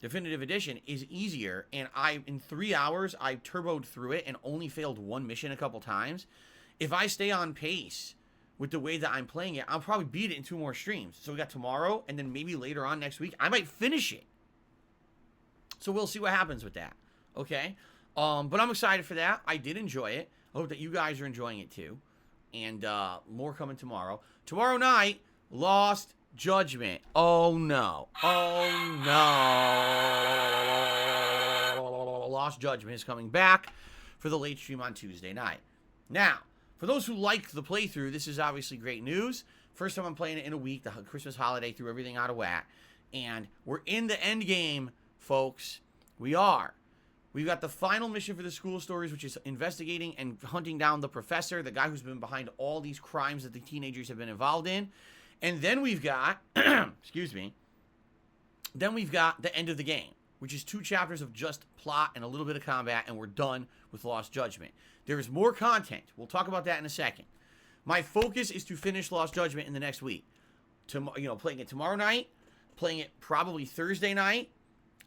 Definitive Edition, is easier, and in 3 hours, I turboed through it and only failed one mission a couple times. If I stay on pace with the way that I'm playing it, I'll probably beat it in 2 more streams. So we got tomorrow, and then maybe later on next week, I might finish it. So we'll see what happens with that, okay? But I'm excited for that. I did enjoy it. I hope that you guys are enjoying it too. And more coming tomorrow. Tomorrow night, Lost Judgment. Oh, no. Oh, no. Lost Judgment is coming back for the late stream on Tuesday night. Now, for those who like the playthrough, this is obviously great news. First time I'm playing it in a week. The Christmas holiday threw everything out of whack. And we're in the end game, folks. We are. We've got the final mission for the school stories, which is investigating and hunting down the professor, the guy who's been behind all these crimes that the teenagers have been involved in. And then we've got, excuse me, then we've got the end of the game, which is 2 chapters of just plot and a little bit of combat, and we're done with Lost Judgment. There is more content. We'll talk about that in a second. My focus is to finish Lost Judgment in the next week. Playing it tomorrow night, playing it probably Thursday night,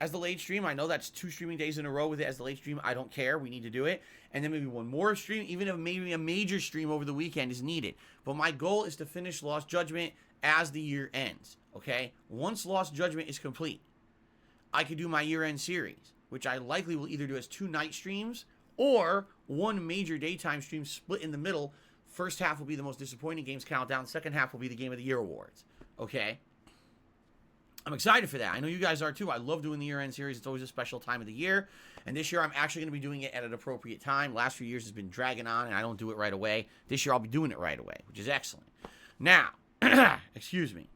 as the late stream. I know that's 2 streaming days in a row with it as the late stream. I don't care. We need to do it. And then maybe one more stream, even if maybe a major stream over the weekend is needed. But my goal is to finish Lost Judgment as the year ends, okay? Once Lost Judgment is complete, I could do my year-end series, which I likely will either do as 2 night streams or 1 major daytime stream split in the middle. First half will be the most disappointing games countdown. Second half will be the Game of the Year awards, okay? I'm excited for that. I know you guys are too. I love doing the year-end series. It's always a special time of the year. And this year, I'm actually going to be doing it at an appropriate time. Last few years has been dragging on, and I don't do it right away. This year, I'll be doing it right away, which is excellent. Now, excuse me.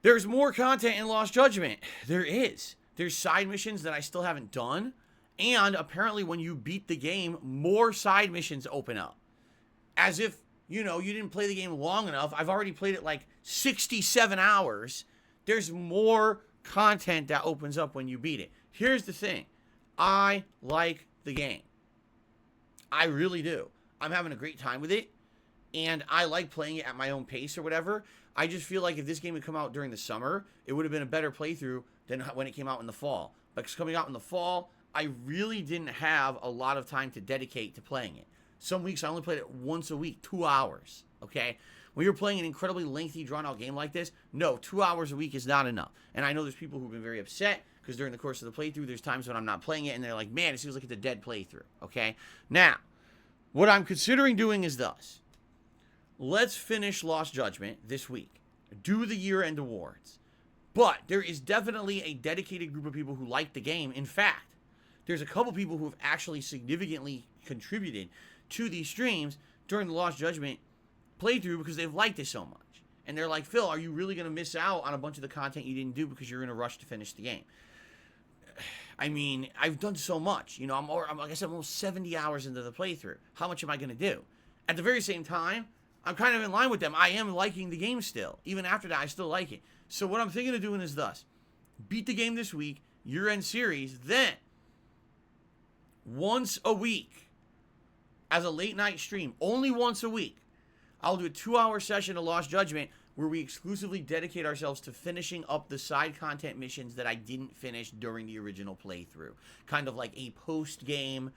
There's more content in Lost Judgment. There is. There's side missions that I still haven't done. And apparently, when you beat the game, more side missions open up. As if, you know, you didn't play the game long enough. I've already played it like 67 hours. There's more content that opens up when you beat it. Here's the thing. I like the game. I really do. I'm having a great time with it. And I like playing it at my own pace or whatever. I just feel like if this game had come out during the summer, it would have been a better playthrough than when it came out in the fall. Because coming out in the fall, I really didn't have a lot of time to dedicate to playing it. Some weeks I only played it once a week, 2 hours, okay? When you're playing an incredibly lengthy, drawn-out game like this, no, 2 hours a week is not enough. And I know there's people who've been very upset because during the course of the playthrough, there's times when I'm not playing it, and they're like, man, it seems like it's a dead playthrough, okay? Now, what I'm considering doing is this. Let's finish Lost Judgment this week. Do the year-end awards. But there is definitely a dedicated group of people who like the game. In fact, there's a couple people who have actually significantly contributed to these streams during the Lost Judgment playthrough because they've liked it so much. And they're like, Phil, are you really going to miss out on a bunch of the content you didn't do because you're in a rush to finish the game? I mean, I've done so much. You know, I'm like I said, almost 70 hours into the playthrough. How much am I going to do? At the very same time, I'm kind of in line with them. I am liking the game still. Even after that, I still like it. So what I'm thinking of doing is thus. Beat the game this week, year-end series, then once a week as a late-night stream, only once a week, I'll do a 2-hour session of Lost Judgment where we exclusively dedicate ourselves to finishing up the side content missions that I didn't finish during the original playthrough. Kind of like a post-game,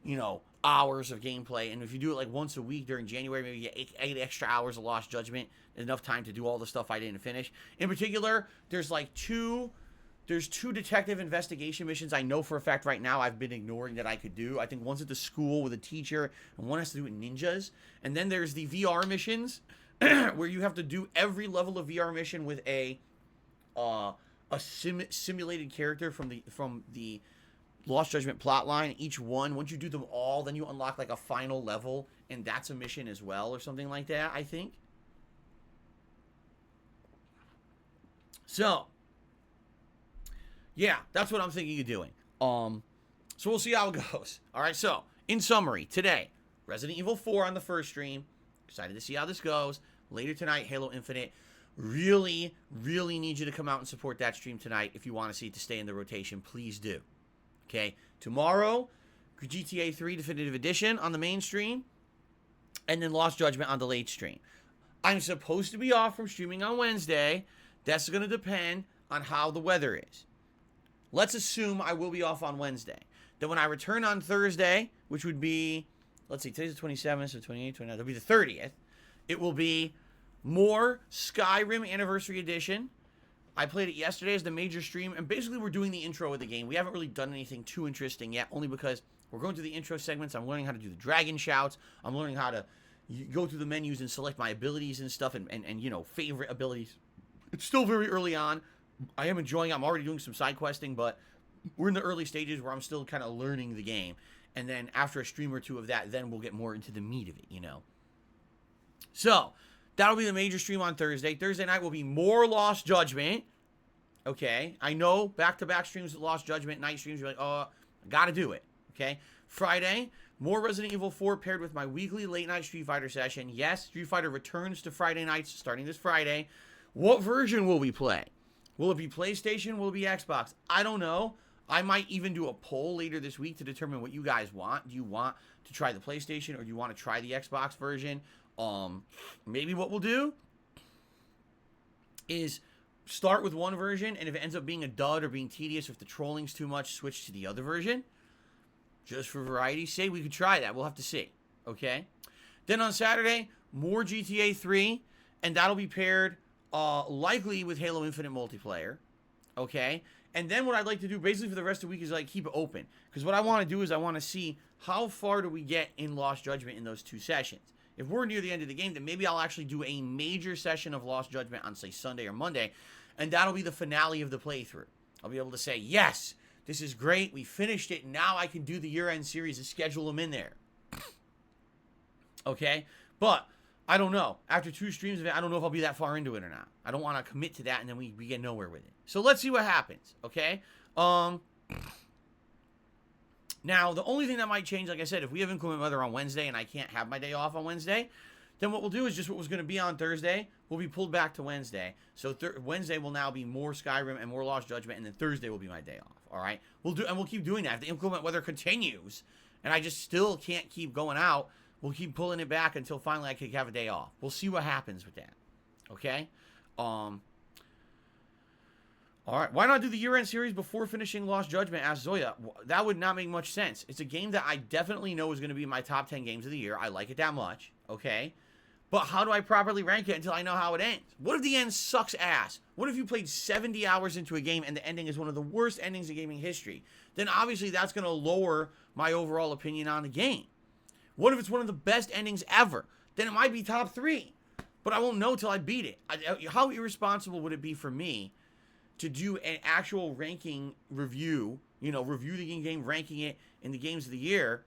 you know, hours of gameplay. And if you do it like once a week during January, maybe you get 8 extra hours of Lost Judgment, enough time to do all the stuff I didn't finish. In particular, there's two detective investigation missions I know for a fact right now I've been ignoring that I could do. I think one's at the school with a teacher, and one has to do with ninjas. And then there's the VR missions, where you have to do every level of VR mission with a simulated character from the Lost Judgment plotline. Each one, once you do them all, then you unlock like a final level, and that's a mission as well, or something like that, I think. So, yeah, that's what I'm thinking of doing. So we'll see how it goes. All right, so, in summary, today, Resident Evil 4 on the first stream. Excited to see how this goes. Later tonight, Halo Infinite. Really, really need you to come out and support that stream tonight. If you want to see it to stay in the rotation, please do. Okay, tomorrow, GTA 3 Definitive Edition on the main stream, and then Lost Judgment on the late stream. I'm supposed to be off from streaming on Wednesday. That's going to depend on how the weather is. Let's assume I will be off on Wednesday. Then when I return on Thursday, which would be, let's see, today's the 27th, so 28th, 29th, it'll be the 30th. It will be more Skyrim Anniversary Edition. I played it yesterday as the major stream, and basically we're doing the intro of the game. We haven't really done anything too interesting yet, only because we're going through the intro segments. I'm learning how to do the dragon shouts. I'm learning how to go through the menus and select my abilities and stuff, and you know, favorite abilities. It's still very early on. I am enjoying it. I'm already doing some side questing, but we're in the early stages where I'm still kind of learning the game. And then after a stream or two of that, then we'll get more into the meat of it, you know. So, that'll be the major stream on Thursday. Thursday night will be more Lost Judgment. Okay, I know back-to-back streams of Lost Judgment, night streams, you're like, oh, I gotta do it. Okay, Friday, more Resident Evil 4 paired with my weekly late-night Street Fighter session. Yes, Street Fighter returns to Friday nights starting this Friday. What version will we play? Will it be PlayStation? Will it be Xbox? I don't know. I might even do a poll later this week to determine what you guys want. Do you want to try the PlayStation, or do you want to try the Xbox version? Maybe what we'll do is start with one version, and if it ends up being a dud or being tedious, if the trolling's too much, switch to the other version. Just for variety's sake, we could try that. We'll have to see. Okay? Then on Saturday, more GTA 3, and that'll be paired likely with Halo Infinite multiplayer. Okay? And then what I'd like to do basically for the rest of the week is like keep it open. Because what I want to do is I want to see how far do we get in Lost Judgment in those 2 sessions. If we're near the end of the game, then maybe I'll actually do a major session of Lost Judgment on, say, Sunday or Monday. And that'll be the finale of the playthrough. I'll be able to say, yes, this is great. We finished it. Now I can do the year-end series and schedule them in there. Okay? But I don't know. After 2 streams of it, I don't know if I'll be that far into it or not. I don't want to commit to that and then we get nowhere with it. So let's see what happens. Okay? Now, the only thing that might change, like I said, if we have inclement weather on Wednesday and I can't have my day off on Wednesday, then what we'll do is just what was going to be on Thursday will be pulled back to Wednesday. So Wednesday will now be more Skyrim and more Lost Judgment, and then Thursday will be my day off. All right? We'll keep doing that. If the inclement weather continues and I just still can't keep going out, we'll keep pulling it back until finally I can have a day off. We'll see what happens with that. Okay? All right, why not do the year-end series before finishing Lost Judgment? Asked Zoya. That would not make much sense. It's a game that I definitely know is going to be my top 10 games of the year. I like it that much, okay? But how do I properly rank it until I know how it ends? What if the end sucks ass? What if you played 70 hours into a game and the ending is one of the worst endings in gaming history? Then obviously that's going to lower my overall opinion on the game. What if it's one of the best endings ever? Then it might be top 3. But I won't know till I beat it. How irresponsible would it be for me to do an actual ranking review, review the game, ranking it in the games of the year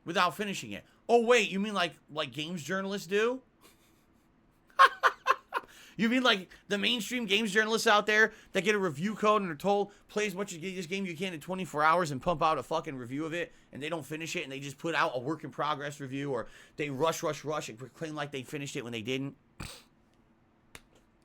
without finishing it? Oh, wait, you mean like games journalists do? You mean like the mainstream games journalists out there that get a review code and are told, play as much of this game you can in 24 hours and pump out a fucking review of it, and they don't finish it and they just put out a work in progress review, or they rush and proclaim like they finished it when they didn't?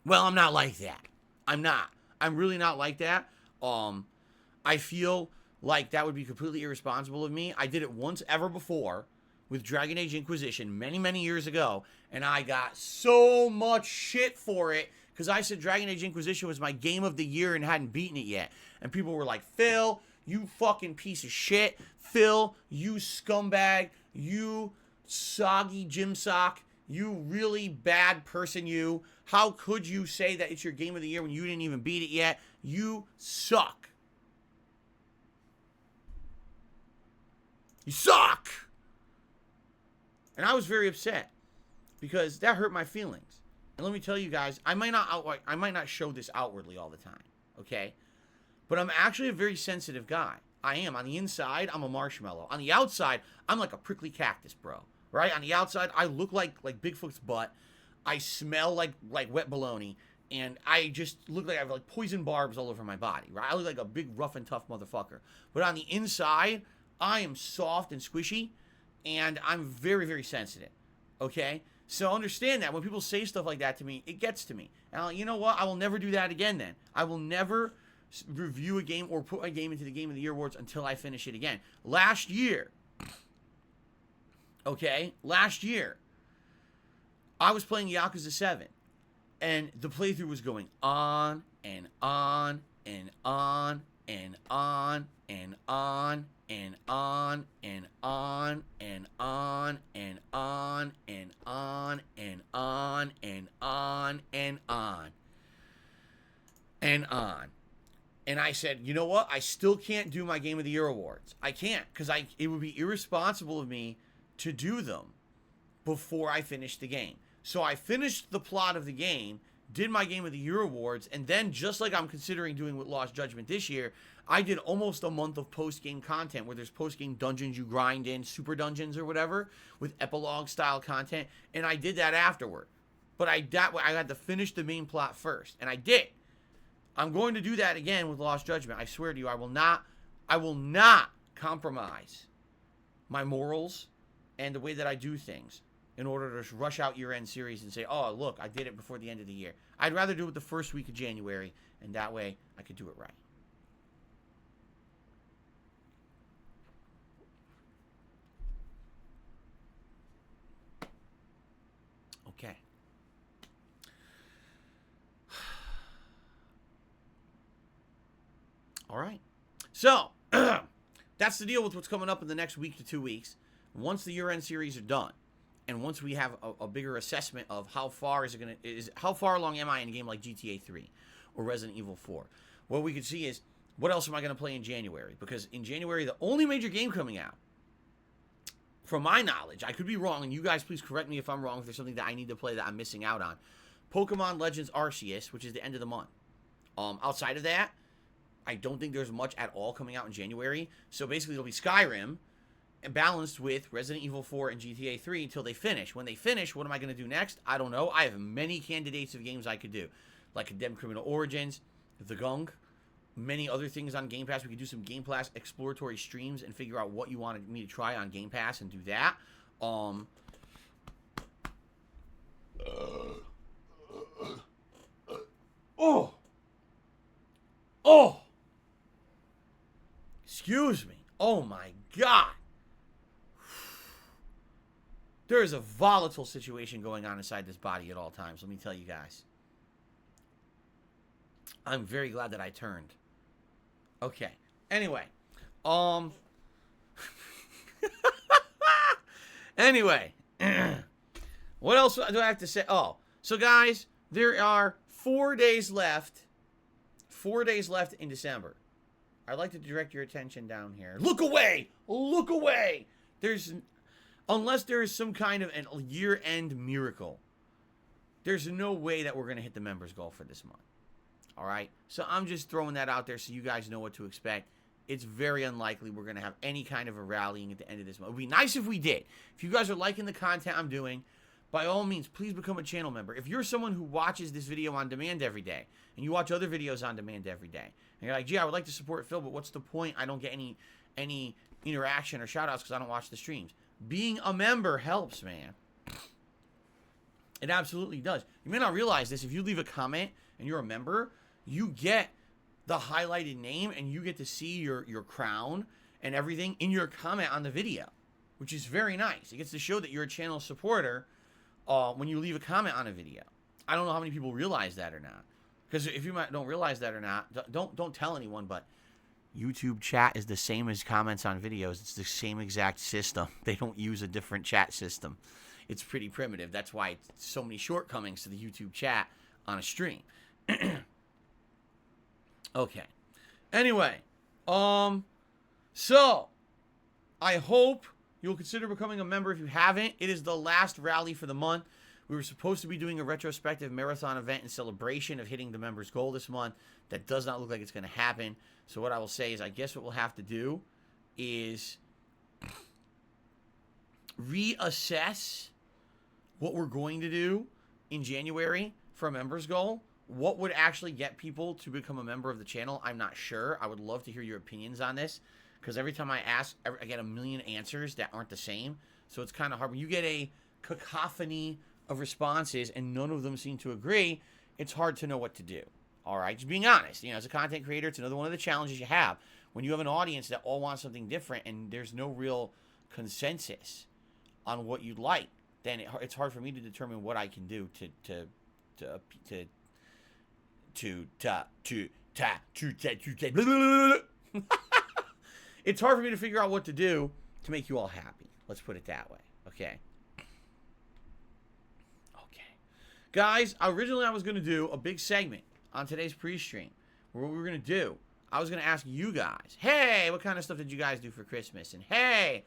Well, I'm not like that. I'm not. I'm really not like that. I feel like that would be completely irresponsible of me. I did it once ever before with Dragon Age Inquisition many, many years ago, and I got so much shit for it because I said Dragon Age Inquisition was my game of the year and hadn't beaten it yet. And people were like, Phil, you fucking piece of shit. Phil, you scumbag. You soggy gym sock. You really bad person, you. How could you say that it's your game of the year when you didn't even beat it yet? You suck. You suck. And I was very upset because that hurt my feelings. And let me tell you guys, I might not show this outwardly all the time, okay? But I'm actually a very sensitive guy. I am. On the inside, I'm a marshmallow. On the outside, I'm like a prickly cactus, bro. Right? On the outside, I look like Bigfoot's butt. I smell like wet bologna. And I just look like I have like poison barbs all over my body, right? I look like a big rough and tough motherfucker. But on the inside, I am soft and squishy. And I'm very, very sensitive. Okay? So understand that when people say stuff like that to me, it gets to me. And you know what? I will never do that again then. I will never review a game or put a game into the Game of the Year awards until I finish it again. Last year, I was playing Yakuza 7. And the playthrough was going on and on and on and on and on and on and on and on and on and on and on and on and on and on. And I said, you know what? I still can't do my Game of the Year awards. I can't, because it would be irresponsible of me to do them before I finish the game. So I finished the plot of the game, did my Game of the Year awards, and then just like I'm considering doing with Lost Judgment this year, I did almost a month of post-game content where there's post-game dungeons you grind in, super dungeons or whatever, with epilogue-style content, and I did that afterward. But I had to finish the main plot first, and I did. I'm going to do that again with Lost Judgment. I swear to you, I will not compromise my morals and the way that I do things in order to rush out year-end series and say, oh, look, I did it before the end of the year. I'd rather do it the first week of January, and that way I could do it right. Okay. All right. So, that's the deal with what's coming up in the next week to 2 weeks. Once the year-end series are done, and once we have a bigger assessment of how far how far along am I in a game like GTA 3 or Resident Evil 4, what we could see is, what else am I going to play in January? Because in January, the only major game coming out, from my knowledge, I could be wrong, and you guys please correct me if I'm wrong, if there's something that I need to play that I'm missing out on. Pokemon Legends Arceus, which is the end of the month. Outside of that, I don't think there's much at all coming out in January. So basically, it'll be Skyrim, balanced with Resident Evil 4 and GTA 3 until they finish. When they finish, what am I going to do next? I don't know. I have many candidates of games I could do, like Condemned Criminal Origins, The Gunk, many other things on Game Pass. We could do some Game Pass exploratory streams and figure out what you wanted me to try on Game Pass and do that. Oh! Excuse me. Oh my God. There is a volatile situation going on inside this body at all times, let me tell you guys. I'm very glad that I turned. Okay. Anyway. Anyway. What else do I have to say? Oh, so guys, there are 4 days left. 4 days left in December. I'd like to direct your attention down here. Look away! Look away! Unless there is some kind of a year-end miracle, there's no way that we're going to hit the members goal for this month. All right? So I'm just throwing that out there so you guys know what to expect. It's very unlikely we're going to have any kind of a rallying at the end of this month. It would be nice if we did. If you guys are liking the content I'm doing, by all means, please become a channel member. If you're someone who watches this video on demand every day, and you watch other videos on demand every day, and you're like, gee, I would like to support Phil, but what's the point? I don't get any interaction or shout-outs because I don't watch the streams. Being a member helps, man. It absolutely does. You may not realize this. If you leave a comment and you're a member, you get the highlighted name and you get to see your crown and everything in your comment on the video, which is very nice. It gets to show that you're a channel supporter when you leave a comment on a video. I don't know how many people realize that or not. Because if you don't realize that or not, don't tell anyone, but YouTube chat is the same as comments on videos. It's the same exact system. They don't use a different chat system. It's pretty primitive. That's why it's so many shortcomings to the YouTube chat on a stream. Okay. Anyway, so I hope you'll consider becoming a member if you haven't. It is the last rally for the month. We were supposed to be doing a retrospective marathon event in celebration of hitting the members' goal this month. That does not look like it's going to happen. So what I will say is I guess what we'll have to do is reassess what we're going to do in January for a members' goal. What would actually get people to become a member of the channel, I'm not sure. I would love to hear your opinions on this, because every time I ask, I get a million answers that aren't the same. So it's kind of hard. When you get a cacophony of responses and none of them seem to agree, it's hard to know what to do. All right, just being honest. You know, as a content creator, it's another one of the challenges you have. When you have an audience that all wants something different and there's no real consensus on what you'd like, then it's hard for me to determine what I can do it's hard for me to figure out what to do to make you all happy. Let's put it that way. Okay. Guys, originally I was going to do a big segment on today's pre-stream. What we were going to do, I was going to ask you guys, hey, what kind of stuff did you guys do for Christmas? And hey,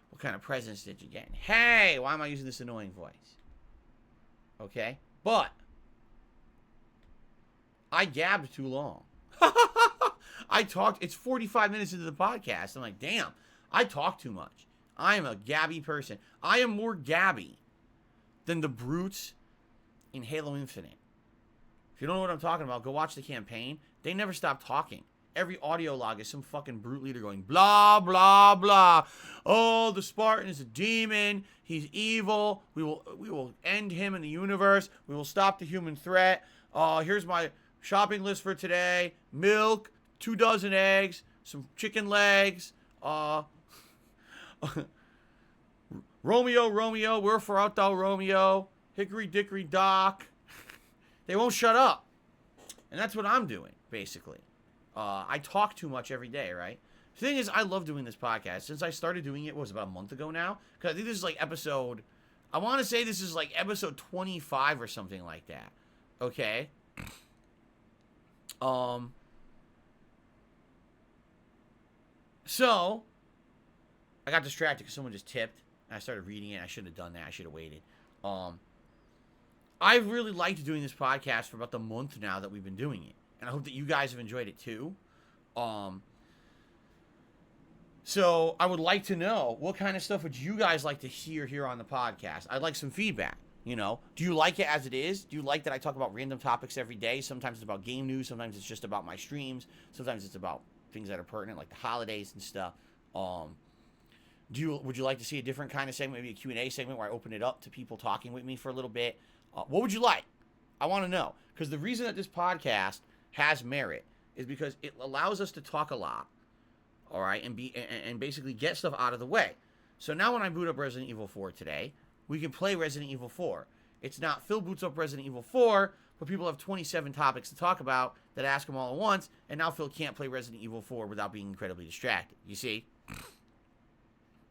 what kind of presents did you get? And hey, why am I using this annoying voice? Okay? But I gabbed too long. I talked, it's 45 minutes into the podcast. I'm like, damn, I talk too much. I am a gabby person. I am more gabby than the brutes in Halo Infinite. If you don't know what I'm talking about, go watch the campaign. They never stop talking. Every audio log is some fucking brute leader going blah, blah, blah. Oh, the Spartan is a demon. He's evil. We will end him in the universe. We will stop the human threat. Here's my shopping list for today. Milk, 2 dozen eggs, some chicken legs. Romeo, we're for out thou Romeo. Hickory dickory dock. They won't shut up. And that's what I'm doing, basically. I talk too much every day, right? The thing is, I love doing this podcast. Since I started doing it, was about a month ago now. Because I think this is like episode, I want to say this is like episode 25 or something like that. Okay? So, I got distracted because someone just tipped. And I started reading it. I shouldn't have done that. I should have waited. I've really liked doing this podcast for about the month now that we've been doing it. And I hope that you guys have enjoyed it too. So I would like to know, what kind of stuff would you guys like to hear here on the podcast? I'd like some feedback. You know, do you like it as it is? Do you like that I talk about random topics every day? Sometimes it's about game news. Sometimes it's just about my streams. Sometimes it's about things that are pertinent, like the holidays and stuff. Would you like to see a different kind of segment, maybe a Q&A segment where I open it up to people talking with me for a little bit? What would you like? I want to know. Because the reason that this podcast has merit is because it allows us to talk a lot, all right, and basically get stuff out of the way. So now when I boot up Resident Evil 4 today, we can play Resident Evil 4. It's not Phil boots up Resident Evil 4, but people have 27 topics to talk about that ask them all at once, and now Phil can't play Resident Evil 4 without being incredibly distracted. You see?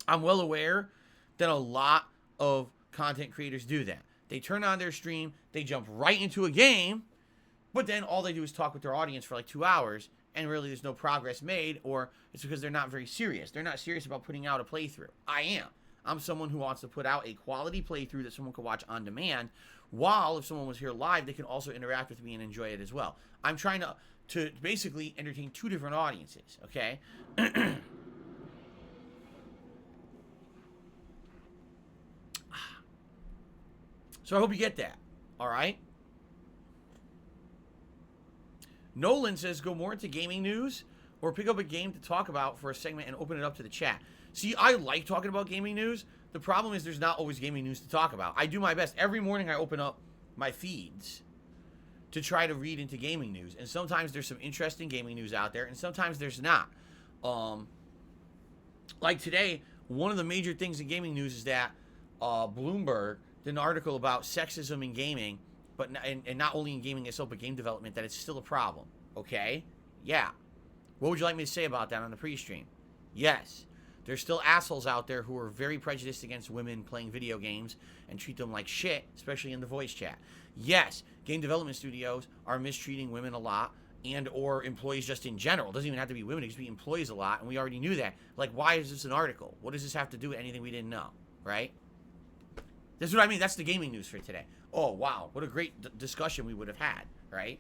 I'm well aware that a lot of content creators do that. They turn on their stream, they jump right into a game, but then all they do is talk with their audience for like 2 hours, and really there's no progress made, or it's because they're not very serious. They're not serious about putting out a playthrough. I am. I'm someone who wants to put out a quality playthrough that someone can watch on demand, while if someone was here live, they can also interact with me and enjoy it as well. I'm trying to basically entertain two different audiences, okay? So I hope you get that, all right? Nolan says, go more into gaming news or pick up a game to talk about for a segment and open it up to the chat. See, I like talking about gaming news. The problem is there's not always gaming news to talk about. I do my best. Every morning I open up my feeds to try to read into gaming news. And sometimes there's some interesting gaming news out there, and sometimes there's not. Like today, one of the major things in gaming news is that Bloomberg did an article about sexism in gaming, but and not only in gaming itself, but game development, that it's still a problem. Okay? Yeah. What would you like me to say about that on the pre-stream? Yes. There's still assholes out there who are very prejudiced against women playing video games and treat them like shit, especially in the voice chat. Yes, game development studios are mistreating women a lot, and or employees just in general. It doesn't even have to be women, it can be employees a lot, and we already knew that. Like, why is this an article? What does this have to do with anything we didn't know, right? This is what I mean. That's the gaming news for today. Oh, wow. What a great discussion we would have had, right?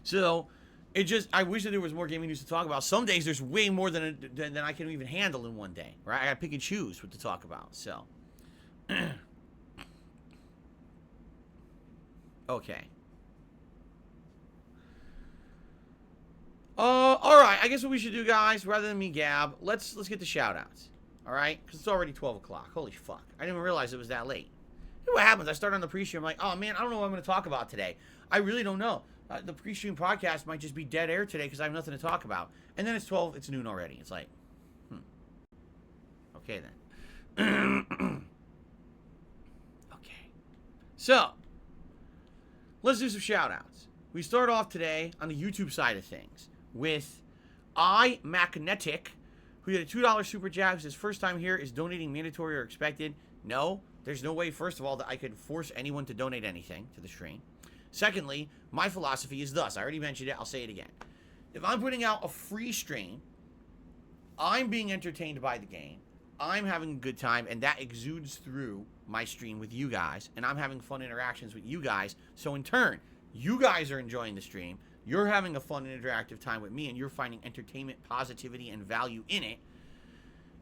So, I wish that there was more gaming news to talk about. Some days there's way more than I can even handle in one day, right? I gotta pick and choose what to talk about, so. Okay. Alright, I guess what we should do, guys, rather than me gab, let's get the shoutouts. Alright? Because it's already 12 o'clock. Holy fuck. I didn't even realize it was that late. You know what happens? I start on the pre-stream, I'm like, oh man, I don't know what I'm going to talk about today. I really don't know. The pre-stream podcast might just be dead air today because I have nothing to talk about. And then it's noon already. It's like, okay then. Okay. So, let's do some shout-outs. We start off today on the YouTube side of things with iMagnetic, who did a $2 super chat, who says, first time here, is donating mandatory or expected? No, there's no way, first of all, that I could force anyone to donate anything to the stream. Secondly, my philosophy is thus. I already mentioned it. I'll say it again. If I'm putting out a free stream, I'm being entertained by the game. I'm having a good time, and that exudes through my stream with you guys, and I'm having fun interactions with you guys. So in turn, you guys are enjoying the stream. You're having a fun and interactive time with me, and you're finding entertainment, positivity, and value in it.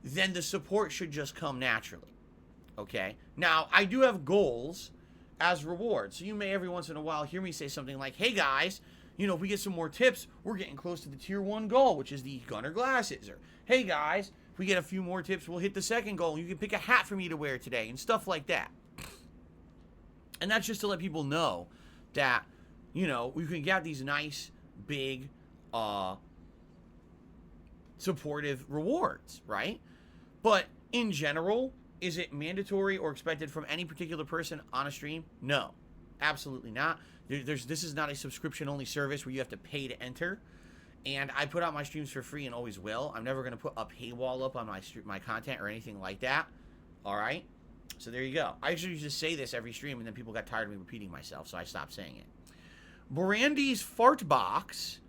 Then the support should just come naturally. Okay? Now, I do have goals as rewards. So you may every once in a while hear me say something like, hey guys, you know, if we get some more tips, we're getting close to the tier 1 goal, which is the Gunner glasses. Or, hey guys, if we get a few more tips, we'll hit the second goal. You can pick a hat for me to wear today and stuff like that. And that's just to let people know that, you know, we can get these nice, big, supportive rewards, right? But in general, is it mandatory or expected from any particular person on a stream? No. Absolutely not. This is not a subscription-only service where you have to pay to enter. And I put out my streams for free and always will. I'm never going to put a paywall up on my content or anything like that. All right? So there you go. I usually just say this every stream, and then people got tired of me repeating myself, so I stopped saying it. Brandy's Fart Box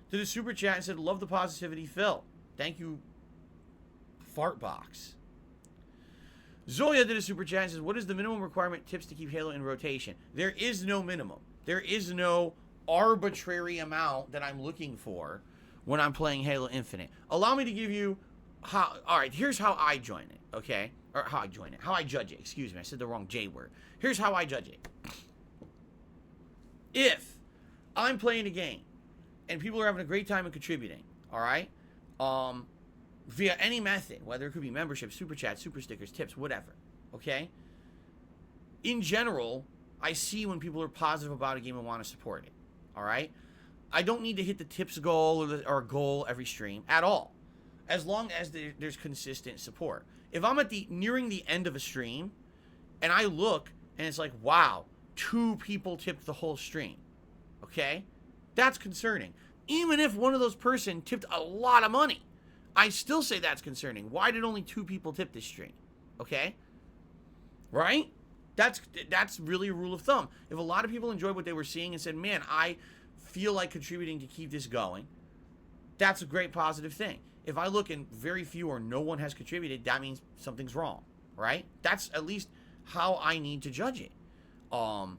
did a super chat and said, love the positivity, Phil. Thank you, Fart Box. Zoya did a super chat and says, what is the minimum requirement tips to keep Halo in rotation? There is no minimum. There is no arbitrary amount that I'm looking for when I'm playing Halo Infinite. Allow me to give you how. All right, here's how I join it, okay? Or how I join it. How I judge it. Excuse me, I said the wrong J word. Here's how I judge it. If I'm playing a game and people are having a great time and contributing, all right? Via any method, whether it could be membership, super chat, super stickers, tips, whatever, okay? In general, I see when people are positive about a game and want to support it, all right? I don't need to hit the tips goal or goal every stream at all, as long as there's consistent support. If I'm at nearing the end of a stream and I look and it's like, wow, 2 people tipped the whole stream, okay? That's concerning. Even if one of those person tipped a lot of money, I still say that's concerning. Why did only 2 people tip this stream? Okay? Right? That's really a rule of thumb. If a lot of people enjoyed what they were seeing and said, man, I feel like contributing to keep this going, that's a great positive thing. If I look and very few or no one has contributed, that means something's wrong, right? That's at least how I need to judge it. I'm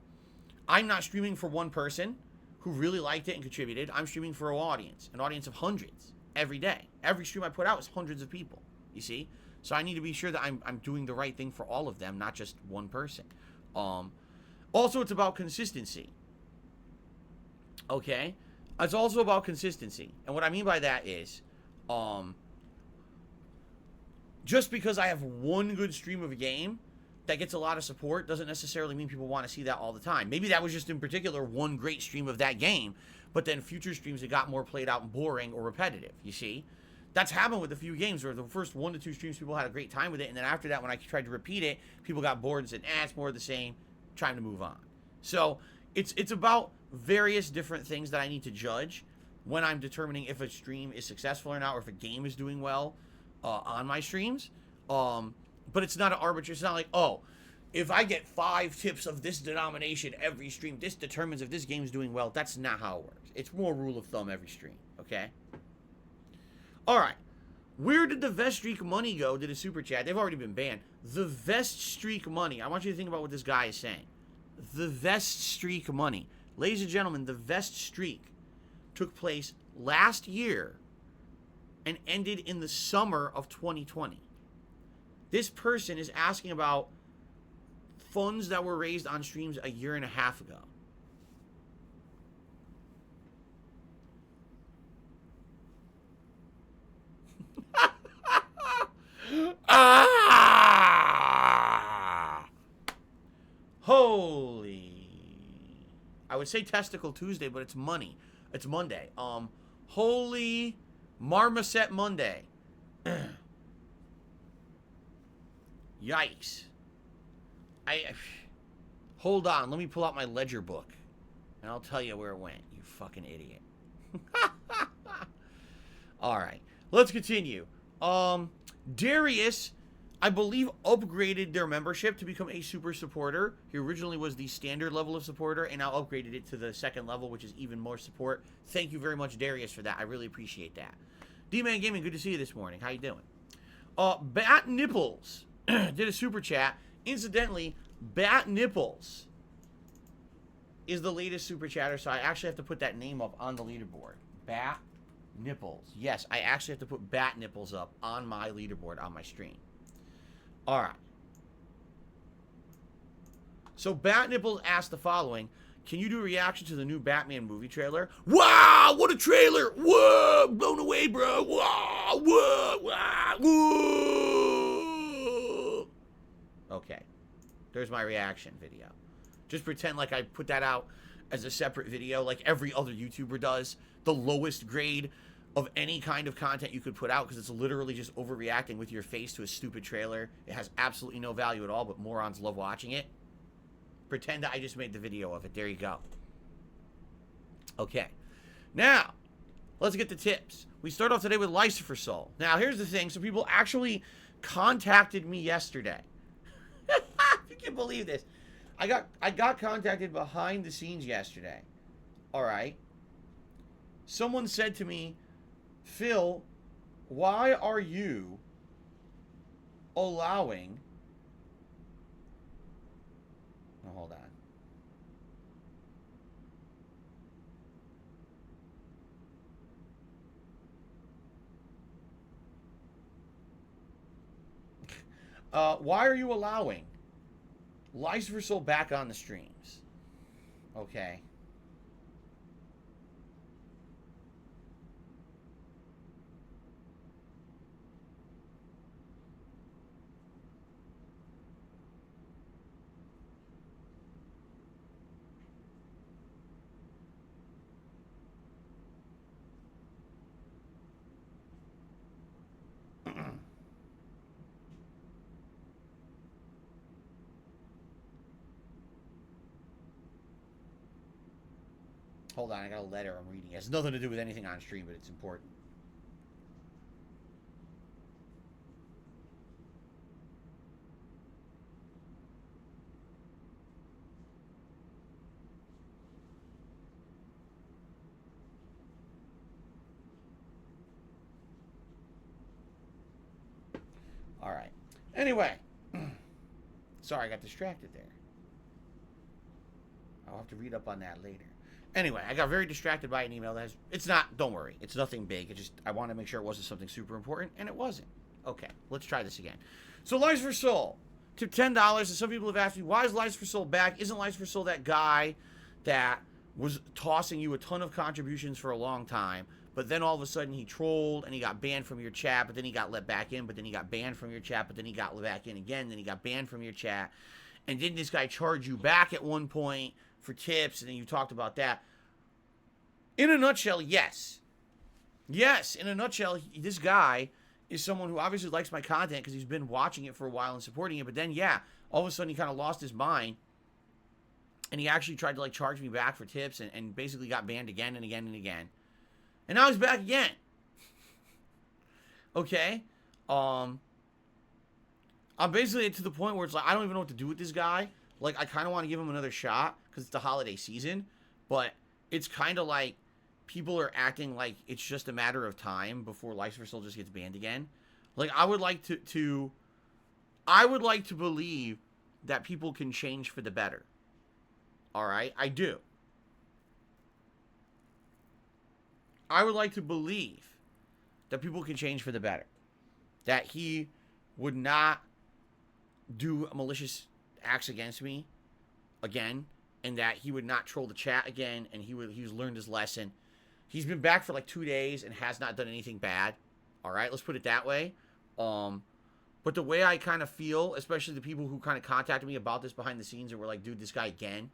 not streaming for one person who really liked it and contributed. I'm streaming for an audience of hundreds every day. Every stream I put out is hundreds of people, you see? So I need to be sure that I'm doing the right thing for all of them, not just one person. Also, it's about consistency. Okay? It's also about consistency. And what I mean by that is, just because I have one good stream of a game that gets a lot of support doesn't necessarily mean people want to see that all the time. Maybe that was just in particular one great stream of that game, but then future streams it got more played out and boring or repetitive, you see? That's happened with a few games where the first 1 to 2 streams people had a great time with it, and then after that when I tried to repeat it, people got bored and said, it's more of the same, trying to move on. So it's about various different things that I need to judge when I'm determining if a stream is successful or not, or if a game is doing well on my streams. But it's not an arbitrary, it's not like, oh, if I get 5 tips of this denomination every stream, this determines if this game's doing well. That's not how it works. It's more rule of thumb every stream, okay? All right. Where did the Vest Streak Money go? Did a super chat. They've already been banned. The Vest Streak Money. I want you to think about what this guy is saying. The Vest Streak Money. Ladies and gentlemen, the Vest Streak took place last year and ended in the summer of 2020. This person is asking about funds that were raised on streams a year and a half ago. Holy. I would say Testicle Tuesday, but it's money. It's Monday. Holy Marmoset Monday. Yikes. Hold on. Let me pull out my ledger book. And I'll tell you where it went. You fucking idiot. Alright. Let's continue. Darius, I believe, upgraded their membership to become a super supporter. He originally was the standard level of supporter and now upgraded it to the 2nd level, which is even more support. Thank you very much, Darius, for that. I really appreciate that. D-Man Gaming, good to see you this morning. How you doing? Bat Nipples did a super chat. Incidentally, Bat Nipples is the latest super chatter, so I actually have to put that name up on the leaderboard. Bat Nipples. Yes, I actually have to put Bat Nipples up on my leaderboard on my stream. Alright. So Bat Nipples asked the following. Can you do a reaction to the new Batman movie trailer? Wow, what a trailer! Whoa, blown away, bro! Whoa, whoa, whoa, whoa. Okay. There's my reaction video. Just pretend like I put that out as a separate video like every other YouTuber does. The lowest grade of any kind of content you could put out because it's literally just overreacting with your face to a stupid trailer. It has absolutely no value at all, but morons love watching it. Pretend I just made the video of it. There you go. Okay. Now, let's get the tips. We start off today with Lucifer Soul. Now, here's the thing. Some people actually contacted me yesterday. If you can believe this. I got contacted behind the scenes yesterday. All right. Someone said to me, Phil, why are you allowing... Oh, hold on. Why are you allowing Lucifer Soul back on the streams? Okay. Hold on, I got a letter I'm reading. It has nothing to do with anything on stream, but it's important. All right. Anyway. Sorry, I got distracted there. I'll have to read up on that later. Anyway, I got very distracted by an email that has... It's not... Don't worry. It's nothing big. It just... I want to make sure it wasn't something super important, and it wasn't. Okay, let's try this again. So, Lucifer Soul. Tip $10. And some people have asked me, why is Lucifer Soul back? Isn't Lucifer Soul that guy that was tossing you a ton of contributions for a long time, but then all of a sudden he trolled and he got banned from your chat, but then he got let back in, but then he got banned from your chat, but then he got let back in again, then he got banned from your chat. And didn't this guy charge you back at one point for tips? And then you talked about that. In a nutshell, yes. Yes, in a nutshell, this guy is someone who obviously likes my content because he's been watching it for a while and supporting it. But then, yeah, all of a sudden he kind of lost his mind. And he actually tried to, like, charge me back for tips and basically got banned again and again and again. And now he's back again. Okay? I'm basically to the point where it's like, I don't even know what to do with this guy. Like, I kind of want to give him another shot because it's the holiday season. But it's kind of like people are acting like it's just a matter of time before Lucifer Soul just gets banned again. Like, I would like to believe that people can change for the better. All right? I do. I would like to believe that people can change for the better. That he would not do malicious acts against me again, and that he would not troll the chat again, and he's learned his lesson. He's been back for like 2 days and has not done anything bad. All right, let's put it that way. But the way I kind of feel, especially the people who kind of contacted me about this behind the scenes and were like, dude, this guy again.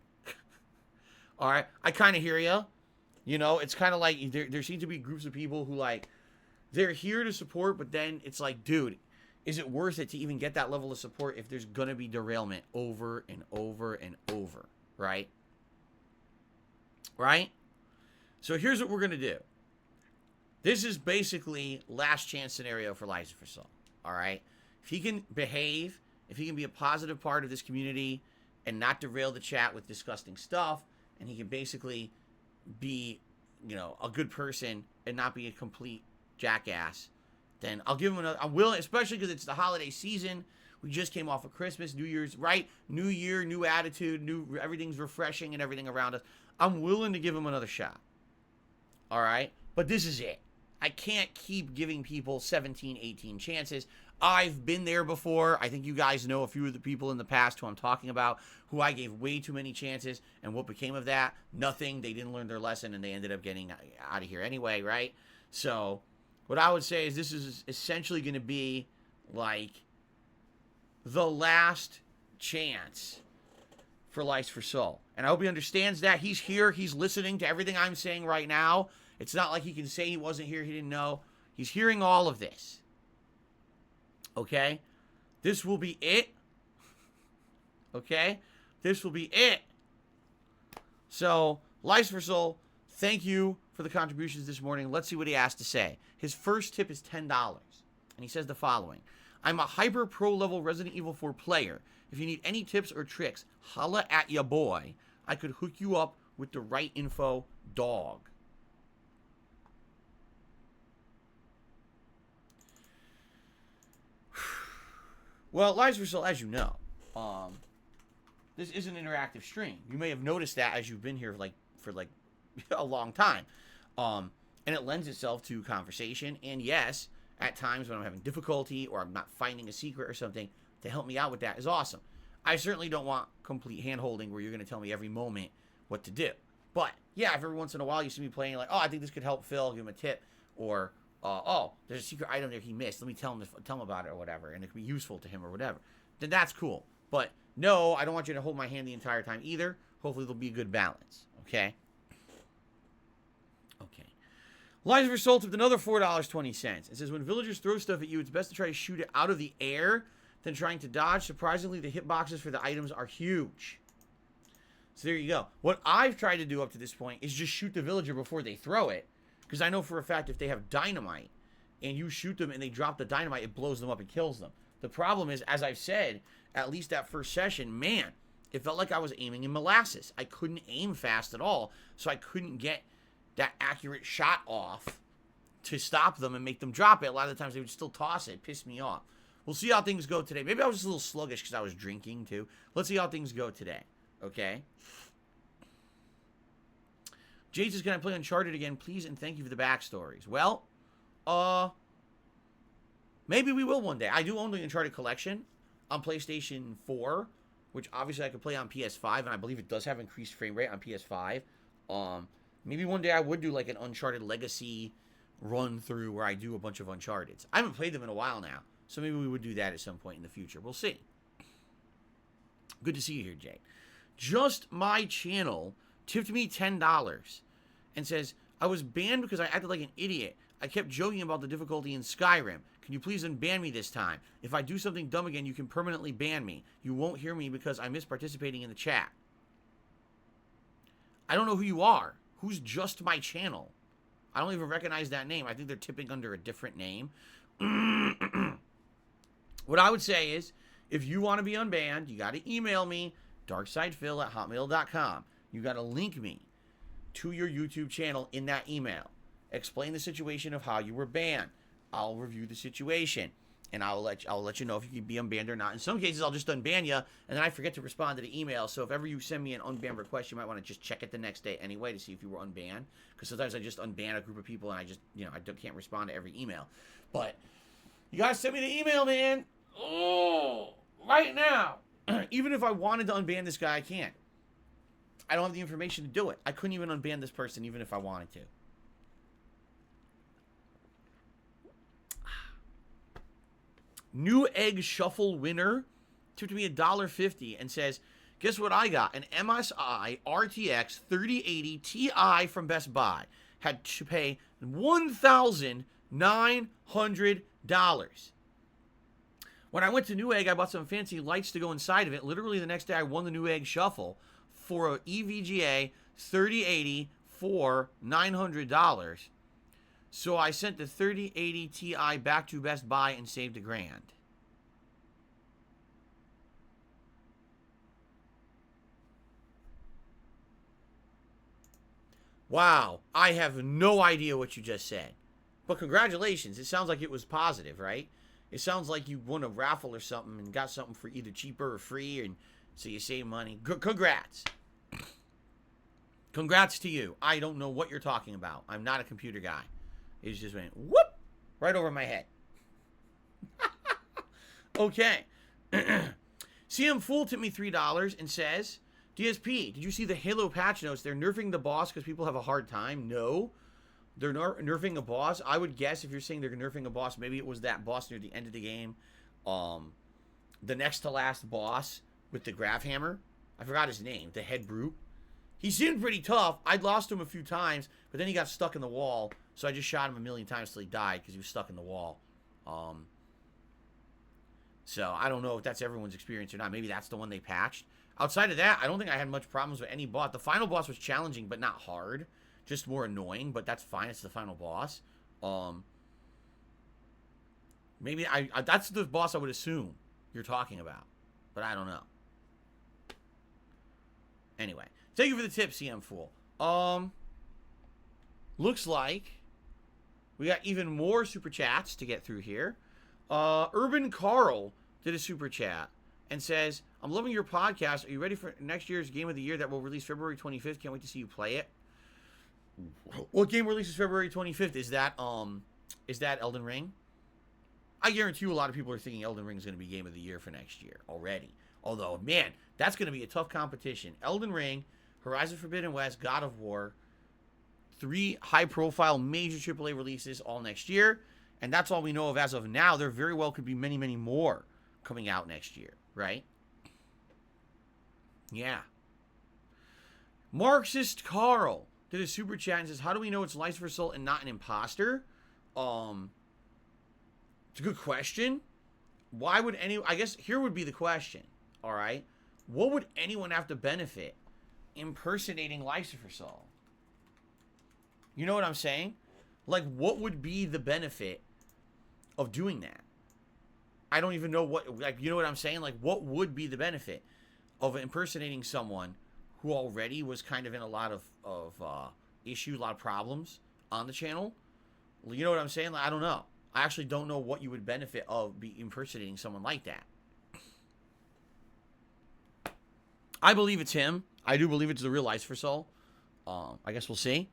All right, I kind of hear you. You know, it's kind of like there seem to be groups of people who, like, they're here to support, but then it's like, dude, is it worth it to even get that level of support if there's going to be derailment over and over and over, right? Right? So here's what we're going to do. This is basically last chance scenario for Lucifer Soul, all right? If he can behave, if he can be a positive part of this community and not derail the chat with disgusting stuff, and he can basically be, you know, a good person and not be a complete jackass, then I'll give him another. I'm willing, especially because it's the holiday season. We just came off of Christmas, New Year's, right? New year, new attitude, everything's refreshing and everything around us. I'm willing to give him another shot. All right? But this is it. I can't keep giving people 17, 18 chances. I've been there before. I think you guys know a few of the people in the past who I'm talking about, who I gave way too many chances. And what became of that? Nothing. They didn't learn their lesson, and they ended up getting out of here anyway, right? So what I would say is this is essentially going to be like the last chance for Lucifer Soul. And I hope he understands that. He's here. He's listening to everything I'm saying right now. It's not like he can say he wasn't here, he didn't know. He's hearing all of this. Okay? This will be it. Okay? this will be it. So, Lice for Soul, thank you for the contributions this morning. Let's see what he has to say. His first tip is $10. And he says the following. I'm a hyper pro level Resident Evil 4 player. If you need any tips or tricks, holla at ya boy. I could hook you up with the right info, dog. Well, Lies for Soul, as you know, this is an interactive stream. You may have noticed that as you've been here for a long time. And it lends itself to conversation. And yes, at times when I'm having difficulty or I'm not finding a secret or something, to help me out with that is awesome. I certainly don't want complete hand-holding where you're going to tell me every moment what to do. But, yeah, if every once in a while you see me playing like, oh, I think this could help Phil, give him a tip. Or, oh, there's a secret item there he missed. Let me tell him about it or whatever. And it could be useful to him or whatever. Then that's cool. But, no, I don't want you to hold my hand the entire time either. Hopefully there'll be a good balance. Okay? Okay. Lies for Soul tipped another $4.20. It says, when villagers throw stuff at you, it's best to try to shoot it out of the air than trying to dodge. Surprisingly, the hitboxes for the items are huge. So there you go. What I've tried to do up to this point is just shoot the villager before they throw it. Because I know for a fact if they have dynamite and you shoot them and they drop the dynamite, it blows them up and kills them. The problem is, as I've said, at least that first session, man, it felt like I was aiming in molasses. I couldn't aim fast at all, so I couldn't get that accurate shot off to stop them and make them drop it. A lot of the times they would still toss it. It pissed me off. We'll see how things go today. Maybe I was just a little sluggish because I was drinking too. Let's see how things go today. Okay? Jade says, can I play Uncharted again, please? And thank you for the backstories. Well, maybe we will one day. I do own the Uncharted collection on PlayStation 4, which obviously I could play on PS5, and I believe it does have increased frame rate on PS5. Maybe one day I would do like an Uncharted Legacy run through where I do a bunch of Uncharteds. I haven't played them in a while now, so maybe we would do that at some point in the future. We'll see. Good to see you here, Jay. Just My Channel tipped me $10 and says, I was banned because I acted like an idiot. I kept joking about the difficulty in Skyrim. Can you please unban me this time? If I do something dumb again, you can permanently ban me. You won't hear me because I miss participating in the chat. I don't know who you are. Who's Just My Channel? I don't even recognize that name. I think they're tipping under a different name. What I would say is, if you want to be unbanned, you got to email me, darksidefil@hotmail.com. You got to link me to your YouTube channel in that email. Explain the situation of how you were banned. I'll review the situation, and I'll let you know if you can be unbanned or not. In some cases, I'll just unban you, and then I forget to respond to the email. So if ever you send me an unban request, you might want to just check it the next day anyway to see if you were unbanned. Because sometimes I just unban a group of people, and I just, I can't respond to every email. But you guys send me the email, man. Oh, right now. Even if I wanted to unban this guy, I can't. I don't have the information to do it. I couldn't even unban this person even if I wanted to. New Egg Shuffle winner tipped me $1.50 and says, guess what I got? An MSI RTX 3080 Ti from Best Buy. Had to pay $1,900. When I went to Newegg, I bought some fancy lights to go inside of it. Literally the next day, I won the Newegg Shuffle for a EVGA 3080 for $900. So I sent the 3080 Ti back to Best Buy and saved $1,000. Wow, I have no idea what you just said. But congratulations, it sounds like it was positive, right? It sounds like you won a raffle or something and got something for either cheaper or free, and so you save money. Congrats. Congrats to you. I don't know what you're talking about. I'm not a computer guy. It just went whoop right over my head. Okay. CM Fool tipped me $3 and says, DSP, did you see the Halo patch notes? They're nerfing the boss because people have a hard time. No. They're nerfing a boss. I would guess if you're saying they're nerfing a boss, maybe it was that boss near the end of the game. The next to last boss with the graph hammer. I forgot his name. The head brute. He seemed pretty tough. I'd lost him a few times, but then he got stuck in the wall. So I just shot him a million times till he died because he was stuck in the wall. So I don't know if that's everyone's experience or not. Maybe that's the one they patched. Outside of that, I don't think I had much problems with any boss. The final boss was challenging, but not hard. Just more annoying, but that's fine. It's the final boss. Maybe that's the boss I would assume you're talking about, but I don't know. Anyway, thank you for the tip, CM Fool. Looks like we got even more super chats to get through here. Urban Carl did a super chat and says, I'm loving your podcast. Are you ready for next year's Game of the Year that will release February 25th? Can't wait to see you play it. What game releases February 25th? Is that Elden Ring? I guarantee you a lot of people are thinking Elden Ring is going to be Game of the Year for next year already. Although, man, that's going to be a tough competition. Elden Ring, Horizon Forbidden West, God of War, 3 high-profile major AAA releases all next year. And that's all we know of as of now. There very well could be many, many more coming out next year, right? Yeah. Marxist Carl did a super chat and says, how do we know it's License for Soul and not an imposter? It's a good question. Why would I guess here would be the question, all right? What would anyone have to benefit impersonating License for Soul? You know what I'm saying? Like, what would be the benefit of doing that? I don't even know what, like, you know what I'm saying? Like, what would be the benefit of impersonating someone who already was kind of in a lot of issues, a lot of problems on the channel? You know what I'm saying? Like, I don't know. I actually don't know what you would benefit of be impersonating someone like that. I believe it's him. I do believe it's the real License for Soul. I guess we'll see.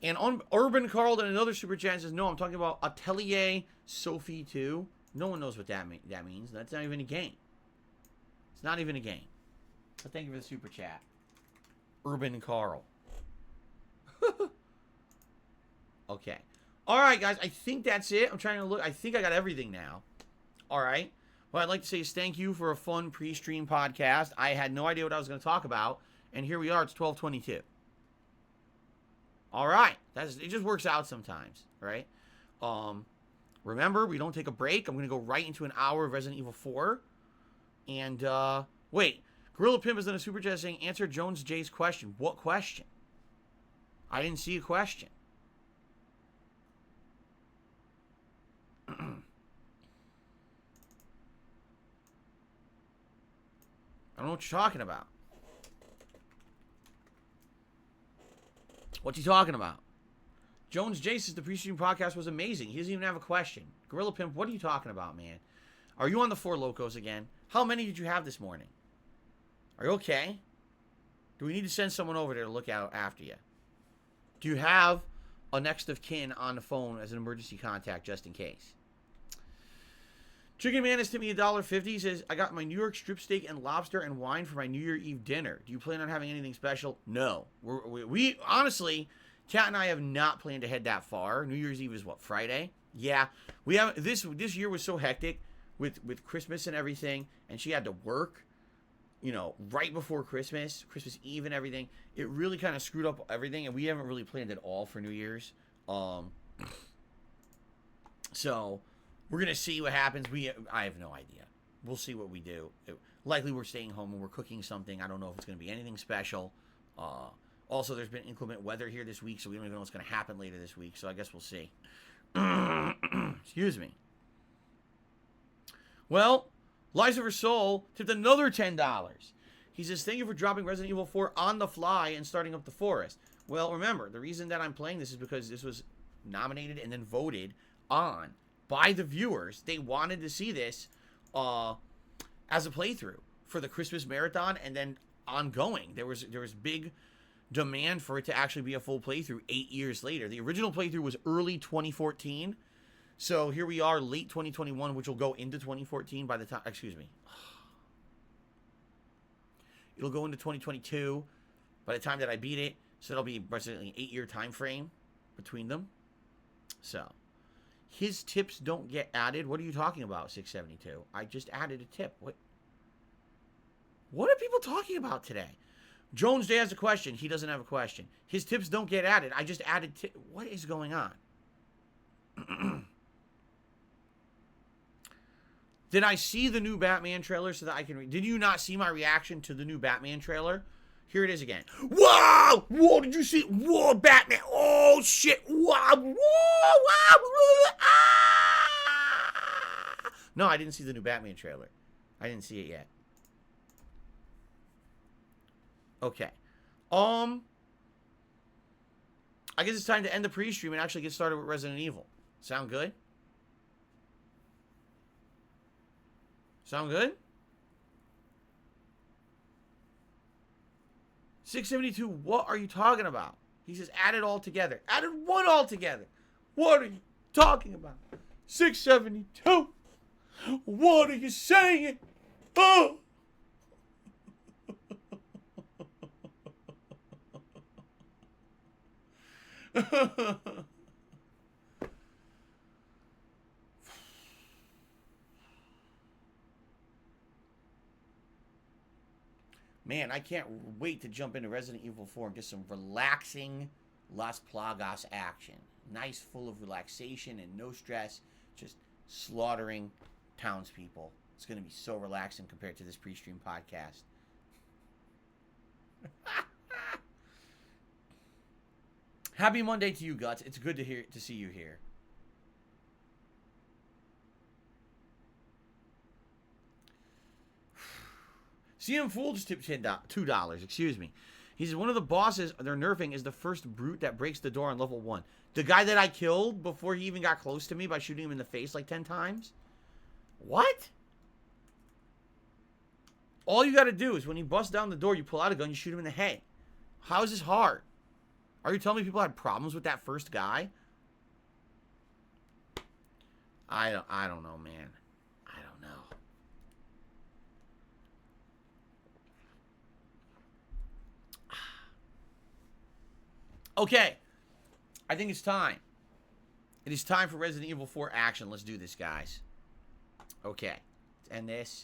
And on Urban Carl and another super chat says, no, I'm talking about Atelier Sophie 2. No one knows what that means. That's not even a game. It's not even a game. But thank you for the super chat. Urban Carl. Okay. All right, guys. I think that's it. I'm trying to look. I think I got everything now. All right. What I'd like to say is thank you for a fun pre-stream podcast. I had no idea what I was going to talk about. And here we are. It's 12:22. All right. It just works out sometimes, right? Remember, we don't take a break. I'm going to go right into an hour of Resident Evil 4. And, wait. Gorilla Pimp has done a super chat saying, answer Jones J's question. What question? I didn't see a question. I don't know what you're talking about. What's he talking about? Jones J says the pre-stream podcast was amazing. He doesn't even have a question. Gorilla Pimp, what are you talking about, man? Are you on the Four Locos again? How many did you have this morning? Are you okay? Do we need to send someone over there to look out after you? Do you have a next of kin on the phone as an emergency contact just in case? Chicken Man has tipped me $1.50. He says, I got my New York strip steak and lobster and wine for my New Year Eve dinner. Do you plan on having anything special? No. We honestly, Kat and I have not planned to head that far. New Year's Eve is what, Friday? Yeah. We have this year was so hectic with Christmas and everything, and she had to work, you know, right before Christmas Eve and everything. It really kind of screwed up everything, and we haven't really planned at all for New Year's. So we're going to see what happens. I have no idea. We'll see what we do. Likely we're staying home and we're cooking something. I don't know if it's going to be anything special. Also, there's been inclement weather here this week, so we don't even know what's going to happen later this week. So I guess we'll see. Excuse me. Well, Liza for Soul tipped another $10. He says, thank you for dropping Resident Evil 4 on the fly and starting up the forest. Well, remember, the reason that I'm playing this is because this was nominated and then voted on by the viewers. They wanted to see this as a playthrough for the Christmas marathon and then ongoing. There was big demand for it to actually be a full playthrough 8 years later. The original playthrough was early 2014. So here we are, late 2021, which will go into 2014 by the time, excuse me. It'll go into 2022 by the time that I beat it. So it'll be basically an 8-year time frame between them. So his tips don't get added. What are you talking about, 672? I just added a tip. What are people talking about today? Jones Day has a question. He doesn't have a question. His tips don't get added. I just added what is going on? Did I see the new Batman trailer so that I can did you not see my reaction to the new Batman trailer? Here it is again. Whoa! Whoa, did you see? Whoa, Batman. Oh, shit. Whoa. Whoa. Whoa. Ah! No, I didn't see the new Batman trailer. I didn't see it yet. Okay. I guess it's time to end the pre-stream and actually get started with Resident Evil. Sound good? Sound good? 672, what are you talking about? He says, add it all together. Added what all together? What are you talking about? 672, what are you saying? Oh! Man, I can't wait to jump into Resident Evil 4 and get some relaxing Las Plagas action. Nice, full of relaxation and no stress. Just slaughtering townspeople. It's going to be so relaxing compared to this pre-stream podcast. Happy Monday to you, Guts. It's good to see you here. CM Fool just tipped $2. Excuse me. He says, one of the bosses they're nerfing is the first brute that breaks the door on level 1. The guy that I killed before he even got close to me by shooting him in the face like 10 times? What? All you got to do is when he busts down the door, you pull out a gun, you shoot him in the head. How is this hard? Are you telling me people had problems with that first guy? I don't know, man. I don't know. Okay. I think it's time. It is time for Resident Evil 4 action. Let's do this, guys. Okay. Let's end this.